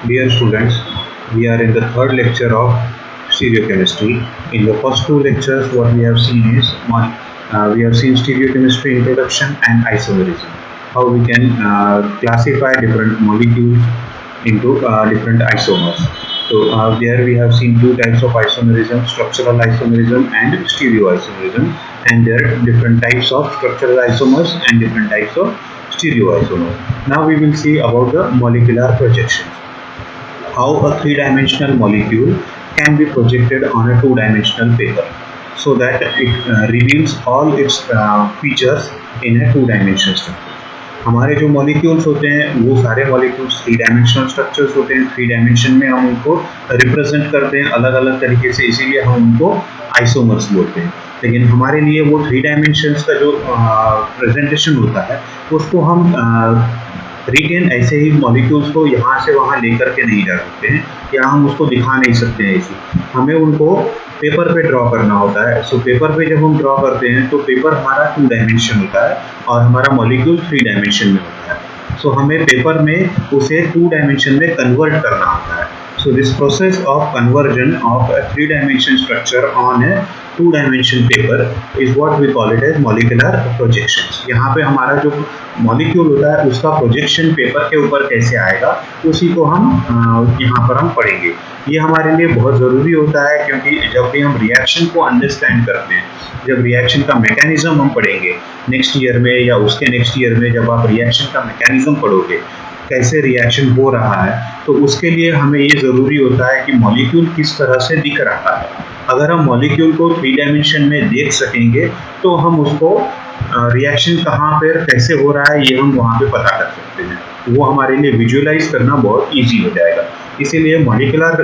Dear students, we are in the third lecture of stereochemistry. In the first two lectures, what we have seen is we have seen stereochemistry introduction and isomerism. How we can classify different molecules into different isomers. So there we have seen two types of isomerism: structural isomerism and stereoisomerism. And there are different types of structural isomers and different types of stereoisomers. Now we will see about the molecular projections. How a three-dimensional molecule can be projected on a two-dimensional paper so that it reveals all its features in a two-dimensional structure. हमारे जो molecules होते हैं वो सारे molecules three dimensional structures होते हैं. Three dimension में हम उनको रिप्रेजेंट करते हैं अलग अलग तरीके से, इसीलिए हम उनको आइसोमर्स बोलते हैं. लेकिन हमारे लिए वो थ्री डायमेंशंस का जो प्रेजेंटेशन होता है उसको हम रिटेन ऐसे ही मॉलिक्यूल्स को यहाँ से वहाँ लेकर के नहीं जा सकते हैं या हम उसको दिखा नहीं सकते हैं. ऐसे हमें उनको पेपर पे ड्रॉ करना होता है. सो पेपर पे जब हम ड्रॉ करते हैं तो पेपर हमारा टू डायमेंशन होता है और हमारा मॉलिक्यूल थ्री डायमेंशन में होता है. सो हमें पेपर में उसे टू डायमेंशन में कन्वर्ट करना होता है. So this process of conversion of a three-dimension structure on a two-dimension paper is what we call it as molecular projections. यहाँ पे हमारा जो मॉलिक्यूल होता है उसका प्रोजेक्शन पेपर के ऊपर कैसे आएगा उसी को हम यहाँ पर हम पढ़ेंगे. ये हमारे लिए बहुत ज़रूरी होता है क्योंकि जब भी हम रिएक्शन को अंडरस्टैंड करते हैं, जब रिएक्शन का मैकेनिज्म हम पढ़ेंगे नेक्स्ट ईयर में या उसके नेक्स्ट ईयर में, जब आप रिएक्शन का मैकेनिज्म पढ़ोगे कैसे रिएक्शन हो रहा है, तो उसके लिए हमें ये ज़रूरी होता है कि मॉलिक्यूल किस तरह से दिख रहा है. अगर हम मॉलिक्यूल को थ्री डायमेंशन में देख सकेंगे तो हम उसको रिएक्शन कहाँ पर कैसे हो रहा है ये हम वहाँ पे पता कर सकते हैं. वो हमारे लिए विजुअलाइज करना बहुत ईजी हो जाएगा. इसीलिए मॉलिकुलर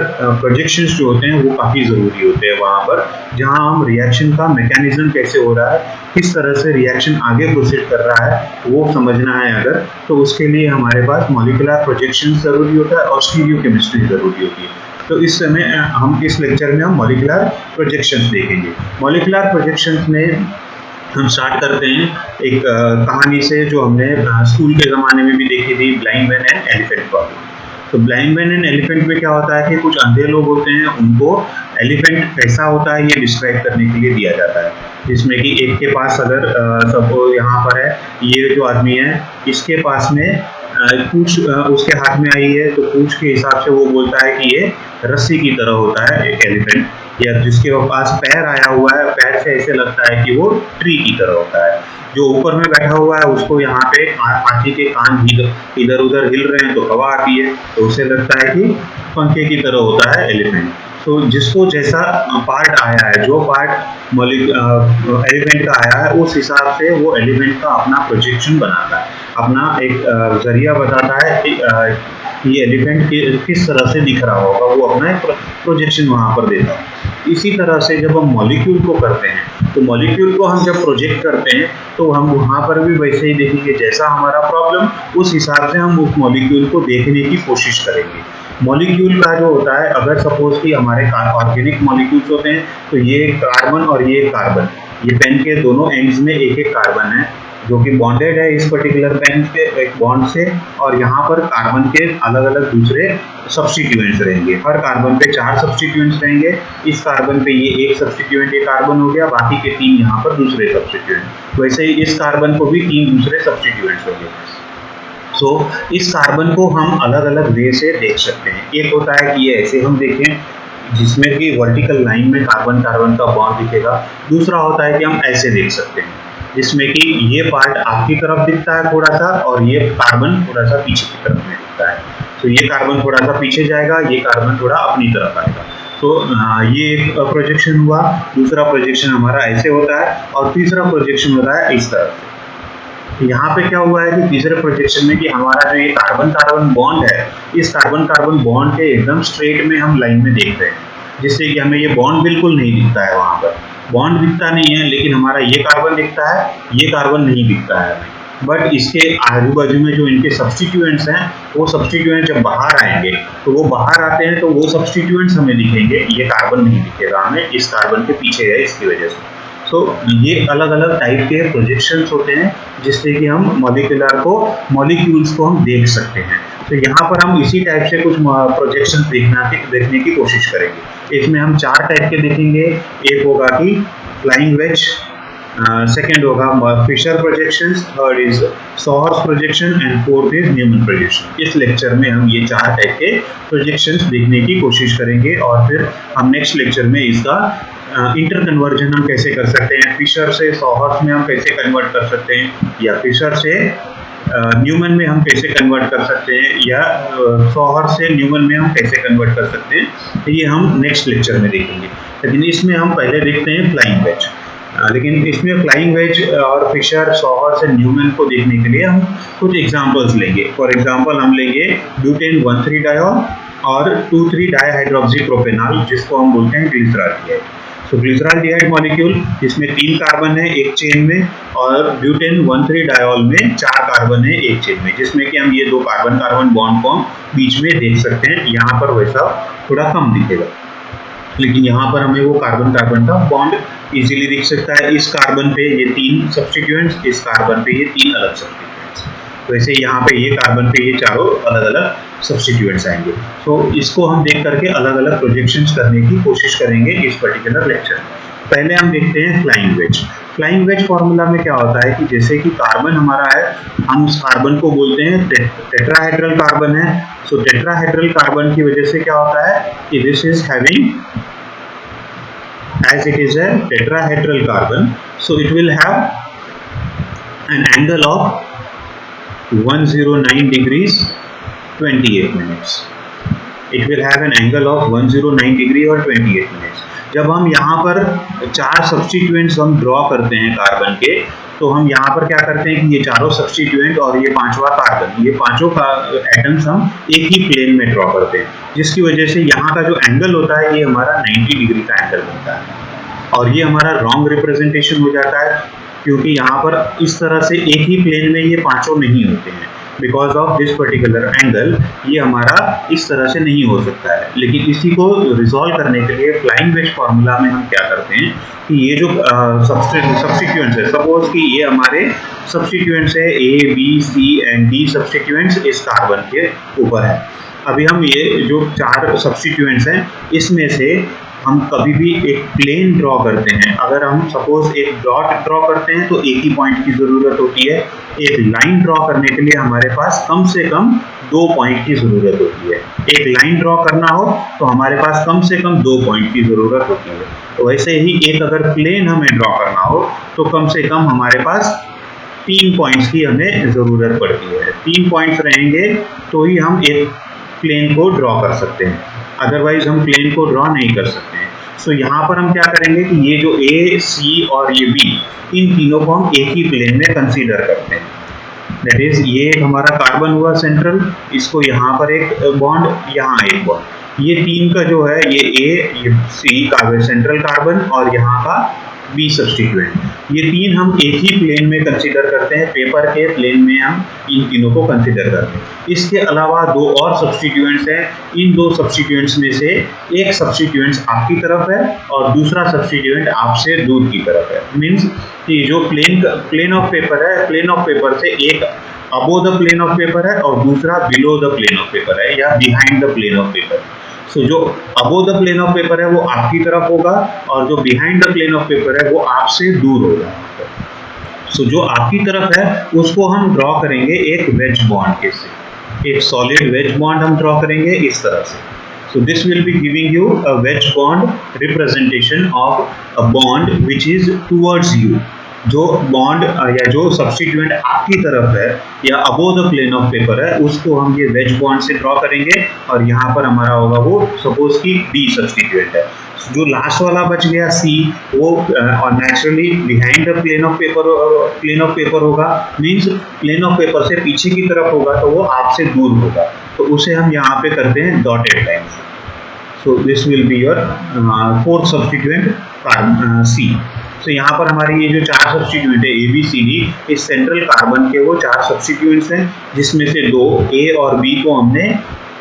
प्रोजेक्शंस जो होते हैं वो काफ़ी ज़रूरी होते हैं वहाँ पर, जहाँ हम रिएक्शन का मैकेनिज्म कैसे हो रहा है, किस तरह से रिएक्शन आगे प्रोसीड कर रहा है वो समझना है अगर, तो उसके लिए हमारे पास मॉलिकुलर प्रोजेक्शंस ज़रूरी होता है और स्टीरियोकेमिस्ट्री ज़रूरी होती है. तो इस समय हम इस लेक्चर में हम मॉलिकुलर प्रोजेक्शंस देखेंगे. मॉलिकुलर प्रोजेक्शंस में हम स्टार्ट करते हैं एक कहानी से जो हमने स्कूल के ज़माने में भी देखी थी, blind man and elephant problem. तो ब्लाइंड मैन एंड एलिफेंट में क्या होता है कि कुछ अंधे लोग होते हैं, उनको एलिफेंट कैसा होता है ये डिस्क्राइब करने के लिए दिया जाता है. जिसमें कि एक के पास अगर सपोज यहाँ पर है ये जो आदमी है, इसके पास में पूंछ उसके हाथ में आई है, तो पूंछ के हिसाब से वो बोलता है कि ये रस्सी की तरह होता है एक एलिफेंट. या जिसके पास पैर आया हुआ है, पैर से ऐसे लगता है कि वो ट्री की तरह होता है. जो ऊपर में बैठा हुआ है उसको यहाँ पे हाथी के कान इधर उधर हिल रहे हैं तो हवा आती है, तो उसे लगता है कि पंखे की तरह होता है एलिफेंट. तो जिसको जैसा पार्ट आया है, जो पार्ट एलिफेंट का आया है, उस हिसाब से वो एलिफेंट का अपना प्रोजेक्शन बनाता है, अपना एक जरिया बताता है कि ये एलिफेंट किस तरह से दिख रहा होगा, वो अपना एक प्रोजेक्शन वहाँ पर देता है. इसी तरह से जब हम मॉलिक्यूल को करते हैं तो मॉलिक्यूल को हम जब प्रोजेक्ट करते हैं तो हम वहाँ पर भी वैसे ही देखेंगे, जैसा हमारा प्रॉब्लम उस हिसाब से हम उस मॉलिक्यूल को देखने की कोशिश करेंगे. मॉलिक्यूल का जो होता है, अगर सपोज कि हमारे ऑर्गेनिक मॉलिक्यूल्स होते हैं तो ये कार्बन और ये कार्बन, ये पेन के दोनों एंड्स में एक एक कार्बन है जो कि बॉन्डेड है इस पर्टिकुलर पेन के एक बॉन्ड से, और यहाँ पर कार्बन के अलग अलग दूसरे सब्स्टिट्यूएंट्स रहेंगे. हर कार्बन पे 4 सब्स्टिट्यूएंट्स रहेंगे. इस कार्बन पे ये एक सब्स्टिट्यूएंट, ये कार्बन हो गया, बाकी के 3 यहाँ पर दूसरे सब्स्टिट्यूएंट. वैसे ही इस कार्बन को भी 3 दूसरे सब्स्टिट्यूएंट्स होंगे. सो इस कार्बन को हम अलग अलग वे से देख सकते हैं. एक होता है कि ये ऐसे हम देखें जिसमें कि वर्टिकल लाइन में कार्बन कार्बन का बॉन्ड दिखेगा. दूसरा होता है कि हम ऐसे देख सकते हैं जिसमें कि ये पार्ट आपकी तरफ दिखता है थोड़ा सा और ये कार्बन थोड़ा सा पीछे की तरफ में दिखता है. तो ये कार्बन थोड़ा सा पीछे जाएगा, ये कार्बन थोड़ा अपनी तरफ आएगा. तो ये एक प्रोजेक्शन हुआ. दूसरा प्रोजेक्शन हमारा ऐसे होता है और तीसरा प्रोजेक्शन होता है इस तरफ से. यहाँ पे क्या हुआ है कि तीसरे प्रोजेक्शन में कि हमारा जो ये कार्बन कार्बन बॉन्ड है, इस कार्बन कार्बन बॉन्ड के एकदम स्ट्रेट में हम लाइन में देख रहे हैं, जिससे कि हमें ये बॉन्ड बिल्कुल नहीं दिखता है. वहाँ पर बॉन्ड दिखता नहीं है, लेकिन हमारा ये कार्बन दिखता है, ये कार्बन नहीं दिखता है. बट इसके आजू बाजू में जो इनके सब्स्टिट्यूएंट्स हैं, वो सब्स्टिट्यूएंट जब बाहर आएंगे तो वो बाहर आते हैं तो वो सब्स्टिट्यूएंट्स हमें दिखेंगे, ये कार्बन नहीं दिखेगा हमें, इस कार्बन के पीछे है इसकी वजह से. तो ये अलग अलग टाइप के प्रोजेक्शंस होते हैं जिससे कि हम मॉलिक्यूल्स को हम देख सकते हैं. तो यहाँ पर हम इसी टाइप से कुछ प्रोजेक्शन देखने की कोशिश करेंगे। इसमें हम 4 टाइप के देखेंगे। एक होगा कि फ्लाइंग वेज, सेकेंड होगा Fischer projection, third is sawhorse projection and fourth is Newman projection. इस लेक्चर में हम ये 4 टाइप के प्रोजेक्शंस देखने की कोशिश करेंगे और फिर हम नेक्स्ट लेक्चर में इसका इंटर कन्वर्जन हम कैसे कर सकते हैं, फिशर से सॉहर्स में हम कैसे कन्वर्ट कर सकते हैं, या फिशर से न्यूमैन में हम कैसे कन्वर्ट कर सकते हैं, या सॉहर से न्यूमैन में हम कैसे कन्वर्ट कर सकते हैं, तो ये हम नेक्स्ट लेक्चर में देखेंगे। लेकिन इसमें हम पहले देखते हैं फ्लाइंग वेज। लेकिन इसमें फ्लाइंग वेज और फिशर, सॉहर से न्यूमैन को देखने के लिए हम कुछ एग्जांपल्स लेंगे। फॉर एग्जांपल हम लेंगे ब्यूटेन 1,3 डायोल और 2,3 डाइहाइड्रोक्सी प्रोपेनॉल, जिसको हम बोलते हैं ग्लिसरॉल। तो ग्लिसरॉल मॉलिक्यूल जिसमें 3 कार्बन है एक चेन में, और ब्यूटेन 1,3 डायोल में 4 कार्बन है एक चेन में, जिसमें कि हम ये 2 कार्बन कार्बन बॉन्ड को हम बीच में देख सकते हैं। यहाँ पर वैसा थोड़ा कम दिखेगा, लेकिन यहाँ पर हमें वो कार्बन कार्बन का बॉन्ड इजीली दिख सकता है। इस कार्बन पे ये 3 सब्स्टिट्यूएंट्स, इस कार्बन पे ये 3 अलग सब्स्टिट्यूएंट्स, वैसे यहाँ पे ये कार्बन पे ये चारों अलग अलग सब्स्टिट्यूएंट्स आएंगे। तो इसको हम देख करके अलग अलग प्रोजेक्शंस करने की कोशिश करेंगे इस पर्टिकुलर लेक्चर में। पहले हम देखते हैं flying wedge. Flying wedge formula में क्या होता है कि जैसे कि कार्बन हमारा है, हम उस कार्बन को बोलते हैं टेट्राहेड्रल कार्बन है। सो टेट्राहेड्रल कार्बन की वजह से क्या होता है कि this is having, as it is a tetrahedral carbon, so it will have an angle of 109 degrees 28 minutes. It will have an angle of 109 degree और 28 minutes. जब हम यहाँ पर 4 सब्स्टिट्यूएंट्स हम ड्रॉ करते हैं कार्बन के, तो हम यहाँ पर क्या करते हैं कि ये चारों सब्स्टिट्यूएंट और ये 5वां कार्बन, ये पांचों एटम्स हम एक ही प्लेन में ड्रॉ करते हैं, जिसकी वजह से यहाँ का जो एंगल होता है ये हमारा 90 डिग्री का एंगल बनता है। और ये हमारा रॉन्ग रिप्रेजेंटेशन हो जाता है, क्योंकि यहाँ पर इस तरह से एक ही प्लेन में ये पांचों नहीं होते हैं। Because of this particular angle ये हमारा इस तरह से नहीं हो सकता है। लेकिन इसी को रिजॉल्व करने के लिए फ्लाइंग वेज फॉर्मूला में हम क्या करते हैं कि ये जो सब्स्टिट्यूएंट्स है, सपोज कि ये हमारे सब्स्टिट्यूएंट्स है A, B, C and D substituents इस कार्बन के ऊपर है। अभी हम ये जो 4 सब्स्टिट्यूएंट्स हैं इसमें से हम कभी भी एक प्लेन ड्रॉ करते हैं, अगर हम सपोज एक डॉट ड्रॉ करते हैं तो एक ही पॉइंट की जरूरत होती है। एक लाइन ड्रॉ करने के लिए हमारे पास कम से कम 2 पॉइंट की जरूरत होती है। एक लाइन ड्रॉ करना हो तो हमारे पास कम से कम 2 पॉइंट की जरूरत होती है। तो वैसे ही एक अगर प्लेन हमें ड्रॉ करना हो तो कम से कम हमारे पास 3 पॉइंट्स की हमें जरूरत पड़ती है। 3 पॉइंट्स रहेंगे तो ही हम एक प्लेन को ड्रॉ कर सकते हैं, अदरवाइज हम प्लेन को ड्रॉ नहीं कर सकते हैं। सो यहाँ पर हम क्या करेंगे कि ये जो A, C और ये B, इन तीनों को हम एक ही प्लेन में कंसीडर करते हैं। दैट इज ये हमारा कार्बन हुआ सेंट्रल, इसको यहाँ पर एक बॉन्ड, यहाँ एक बॉन्ड, ये 3 का जो है ये A, ये C का सेंट्रल कार्बन और यहाँ का B सब्स्टिट्यूएंट, ये 3 हम एक ही प्लेन में कंसीडर करते हैं। पेपर के प्लेन में हम इन तीनों को कंसीडर करते हैं। इसके अलावा 2 और सब्स्टिट्यूएंट्स हैं। इन 2 सब्स्टिट्यूएंट्स में से एक सब्स्टिट्यूएंट आपकी तरफ है और दूसरा सब्स्टिट्यूएंट आपसे दूर की तरफ है। मीन्स कि जो प्लेन ऑफ पेपर है, प्लेन ऑफ पेपर से एक above the plane of paper है और दूसरा below the plane of paper है या behind the plane of paper. So जो above the plane of paper है वो आपकी तरफ होगा और जो behind the plane of paper है वो आपसे दूर होगा। सो जो आपकी तरफ है उसको हम ड्रॉ करेंगे एक वेज बॉन्ड के से, एक सॉलिड वेज बॉन्ड हम ड्रॉ करेंगे इस तरह से। So this will be giving you a wedge bond representation of a bond which is towards you. जो बॉन्ड या जो सब्स्टिट्यूएंट आपकी तरफ है या above the plane of paper है उसको हम ये वेज बॉन्ड से ड्रॉ करेंगे और यहाँ पर हमारा होगा वो सपोज की D सब्स्टिट्यूएंट है। जो लास्ट वाला बच गया C, वो naturally behind the plane of paper होगा, मींस प्लेन ऑफ पेपर से पीछे की तरफ होगा तो वो आपसे दूर होगा, तो उसे हम यहाँ पे करते हैं डॉटेड लाइन से। So this will be your 4th substituent C। तो यहाँ पर हमारी ये जो 4 सब्स्टिट्यूएंट है A, B, C, D, इस सेंट्रल कार्बन के वो 4 सब्स्टिट्यूएंट्स हैं, जिसमें से 2 A और B को हमने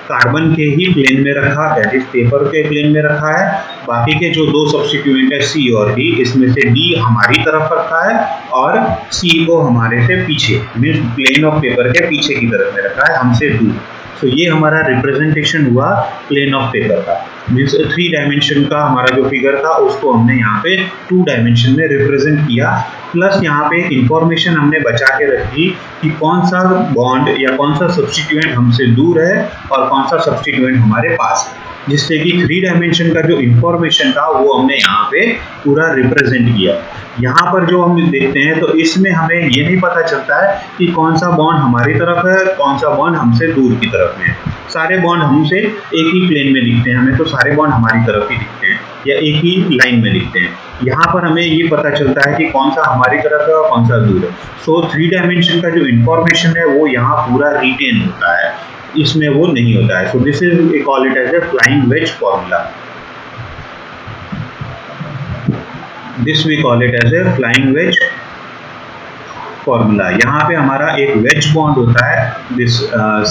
कार्बन के ही प्लेन में रखा है, इस पेपर के प्लेन में रखा है। बाकी के जो 2 सब्स्टिट्यूएंट है C और D, इसमें से D हमारी तरफ रखा है और C को हमारे से पीछे, मीन्स प्लेन ऑफ पेपर के पीछे की तरफ में रखा है, हमसे दूर। सो ये हमारा रिप्रेजेंटेशन हुआ प्लेन ऑफ पेपर का, मीन्स 3 डायमेंशन का हमारा जो फिगर था उसको हमने यहाँ पे 2 डायमेंशन में रिप्रेजेंट किया, प्लस यहाँ पे इंफॉर्मेशन हमने बचा के रखी कि कौन सा बॉन्ड या कौन सा सब्स्टिट्यूएंट हमसे दूर है और कौन सा सब्स्टिट्यूएंट हमारे पास है, जिससे कि 3 डायमेंशन का जो इंफॉर्मेशन था वो हमने यहाँ पे पूरा रिप्रेजेंट किया। यहाँ पर जो हम देखते हैं तो इसमें हमें ये नहीं पता चलता है कि कौन सा बॉन्ड हमारी तरफ है, कौन सा बॉन्ड हमसे दूर की तरफ में है। सारे बॉन्ड हमसे एक ही प्लेन में दिखते हैं, हमें तो सारे बॉन्ड हमारी तरफ ही दिखते हैं या एक ही लाइन में दिखते हैं। यहाँ पर हमें ये पता चलता है कि कौन सा हमारी तरफ है और कौन सा दूर है। सो 3 डायमेंशन का जो इंफॉर्मेशन है वो यहाँ पूरा रिटेन होता है, इसमें वो नहीं होता है। So this is we call it as a flying wedge formula. This we call it as a flying wedge formula. यहाँ पे हमारा एक वेज बॉन्ड होता है, दिस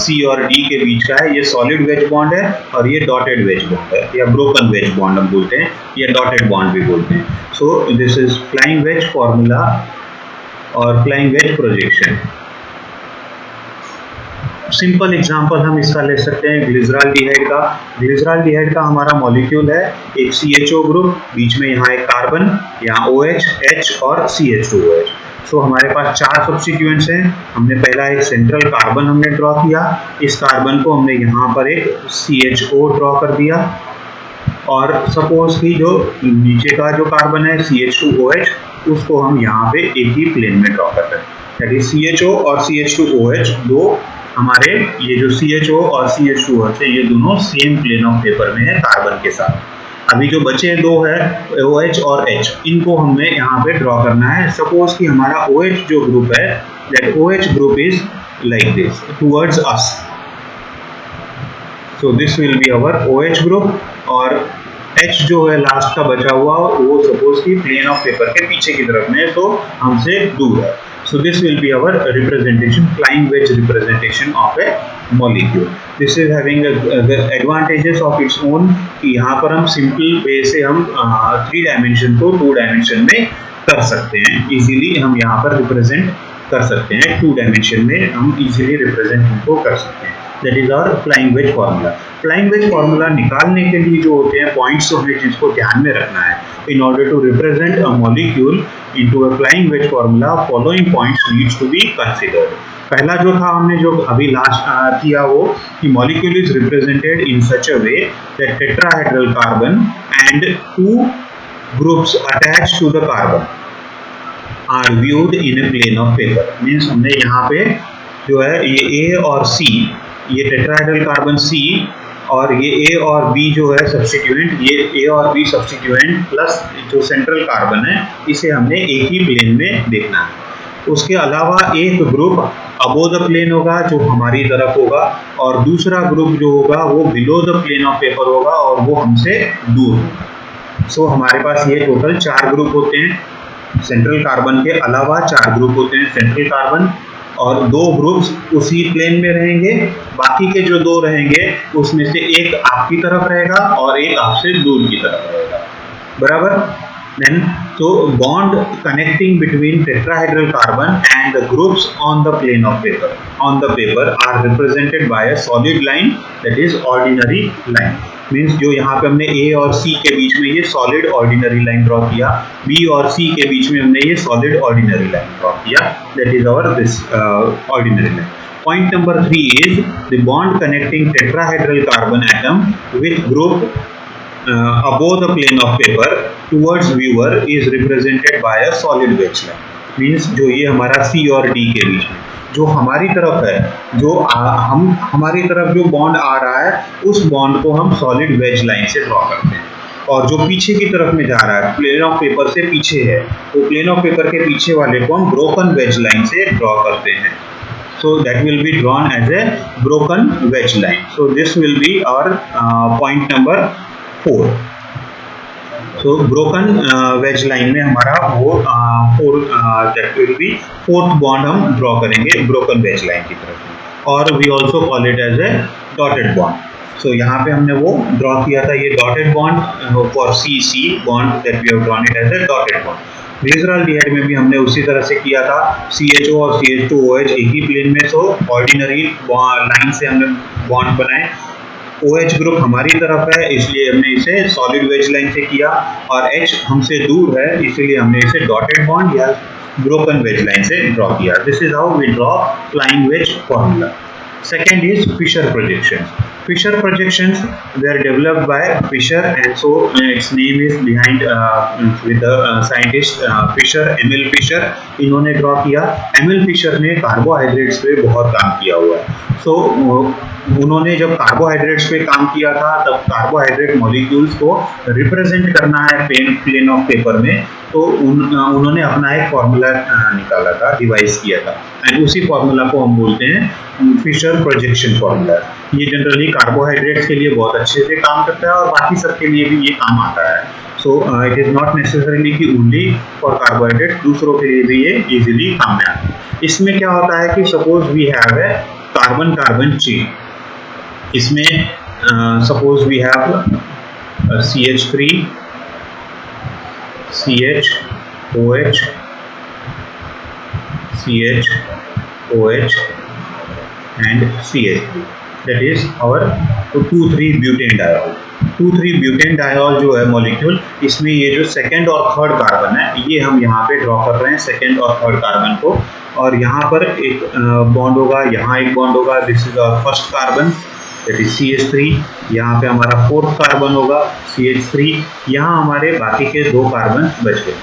सी और डी के बीच का है, ये सॉलिड वेज बॉन्ड है, और ये डॉटेड वेज बॉन्ड है या ब्रोकन वेज बॉन्ड हम बोलते हैं या डॉटेड बॉन्ड भी बोलते हैं। So this is flying wedge formula or flying wedge projection. Simple example हम इसका ले सकते हैं ग्लिसरॉल्डिहाइड का। ग्लिसरॉल्डिहाइड का हमारा मॉलिक्यूल है एक CHO ग्रुप, बीच में यहाँ एक कार्बन, यहाँ OH, H और CH2OH। सो हमारे पास 4 सब्स्टिट्यूएंट्स हैं। हमने पहला एक सेंट्रल कार्बन हमने ड्रॉ किया, इस कार्बन को हमने यहाँ पर एक CHO ड्रॉ कर दिया, और सपोज कि जो नीचे का जो कार्बन है CH2OH उसको हम यहाँ पे एक ही प्लेन में ड्रॉ करते हैं, दैट इज CHO और CH2OH दो हमारे, ये जो CHO और CH2OH है ये दोनों सेम प्लेन ऑफ पेपर में है कार्बन के साथ। अभी जो बचे दो है OH और H, इनको हमें यहाँ पे ड्रॉ करना है। सपोज कि हमारा OH जो ग्रुप है, that OH group is like this towards us, so this will be our OH group, और H जो है लास्ट का बचा हुआ वो सपोज कि प्लेन ऑफ पेपर के पीछे की तरफ में, तो हमसे दूर है। So this will be our representation, flying wedge representation of a molecule. This is having the advantages of its own कि यहाँ पर हम simple way से हम 3 डायमेंशन को 2 डायमेंशन में कर सकते हैं, इजीली हम यहाँ पर रिप्रेजेंट कर सकते हैं, 2 डायमेंशन में हम इजीली रिप्रेजेंट इनको कर सकते हैं। That is our flying wedge formula. Flying wedge formula निकालने के लिए जो होते हैं पॉइंट्स, हमें जिसको ध्यान में रखना है in order to represent a molecule into a flying wedge formula, following points needs to be considered. पहला जो था हमने जो अभी लास्ट किया वो कि molecule is represented in such a way that tetrahedral carbon and 2 groups attached to the carbon are viewed in a plane of paper. Means हमने यहाँ पे जो है ये A और C, ये टेट्राहेड्रल कार्बन C और ये A और B जो है सब्स्टिट्यूएंट, ये A और B सब्स्टिट्यूएंट प्लस जो सेंट्रल कार्बन है, इसे हमने एक ही प्लेन में देखना है। उसके अलावा एक ग्रुप अबो द प्लेन होगा जो हमारी तरफ होगा, और दूसरा ग्रुप जो होगा वो below the plane of paper होगा और वो हमसे दूर होगा। सो हमारे पास ये टोटल 4 ग्रुप होते हैं, सेंट्रल कार्बन के अलावा 4 ग्रुप होते हैं सेंट्रल कार्बन, और 2 ग्रुप्स उसी प्लेन में रहेंगे, बाकी के जो 2 रहेंगे उसमें से एक आपकी तरफ रहेगा और एक आपसे दूर की तरफ रहेगा, बराबर। Then so bond connecting between tetrahedral carbon and the groups on the plane of paper are represented by a solid line, that is ordinary line. Means जो यहाँ पे हमने A और C के बीच में ये सॉलिड ऑर्डिनरी लाइन ड्रॉ किया, B और C के बीच में हमने ये सॉलिड ऑर्डिनरी लाइन ड्रॉ किया, that is our this ordinary line. Point number 3 is the bond connecting tetrahedral carbon atom with group above the plane of paper towards viewer is represented by a solid wedge line. Means जो ये हमारा C और D के बीच में जो हमारी तरफ है, जो हम हमारी तरफ जो बॉन्ड आ रहा है उस बॉन्ड को हम सॉलिड वेज लाइन से ड्रॉ करते हैं, और जो पीछे की तरफ में जा रहा है प्लेन ऑफ पेपर से पीछे है, तो प्लेन ऑफ पेपर के पीछे वाले को हम ब्रोकन वेज लाइन से ड्रॉ करते हैं। So that will be drawn as a broken wedge line. So this will be our point number 4. So broken wedge line में हमारा वो that will be 4th bond हम draw करेंगे broken wedge line की तरफ, और we also call it as a dotted bond. So यहाँ पे हमने वो draw किया था, ये dotted bond for CC bond that we have drawn it as a dotted bond. Glyceraldehyde में भी हमने उसी तरह से किया था, CHO और CH2OH एक ही प्लेन में, सो ऑर्डिनरी लाइन से हमने बॉन्ड बनाए। OH ग्रुप हमारी तरफ है इसलिए हमने इसे सॉलिड वेज लाइन से किया, और H हमसे दूर है इसलिए हमने इसे डॉटेड बॉन्ड या ब्रोकन वेज लाइन से ड्रॉ किया। This is how we draw flying wedge formula. Second is Fisher projections. Fisher projections were developed by Fisher, and so its name is behind with the scientist Fisher, ML Fisher. इन्होंने draw किया। ML Fisher ने carbohydrates पे बहुत काम किया हुआ है। सो उन्होंने जब कार्बोहाइड्रेट्स पे काम किया था तब कार्बोहाइड्रेट मॉलिक्यूल्स को रिप्रेजेंट करना है प्लेन ऑफ पेपर में, तो उन्होंने अपना एक फॉर्मूला निकाला था, डिवाइस किया था, एंड उसी फॉर्मूला को हम बोलते हैं फिशर प्रोजेक्शन फॉर्मूला। ये जनरली कार्बोहाइड्रेट्स के लिए बहुत अच्छे से काम करता है और बाकी सब के लिए भी ये काम आता है। So it is not necessarily कि ओनली फॉर कार्बोहाइड्रेट, दूसरों के लिए भी ये इजीली काम में आता है। इसमें क्या होता है कि suppose we have a carbon carbon chain. इसमें suppose we have CH3 CHOH CHOH and CH3, that is our 2,3-butane diol। 2,3-butane diol जो है मॉलिक्यूल, इसमें ये जो सेकेंड और थर्ड कार्बन है ये हम यहाँ पे ड्रॉ कर रहे हैं, सेकेंड और थर्ड कार्बन को, और यहाँ पर एक बॉन्ड होगा, यहाँ एक बॉन्ड होगा, this is our first carbon that is CH3, यहाँ पे हमारा फोर्थ कार्बन होगा CH3, यहाँ हमारे बाकी के दो कार्बन बच गए।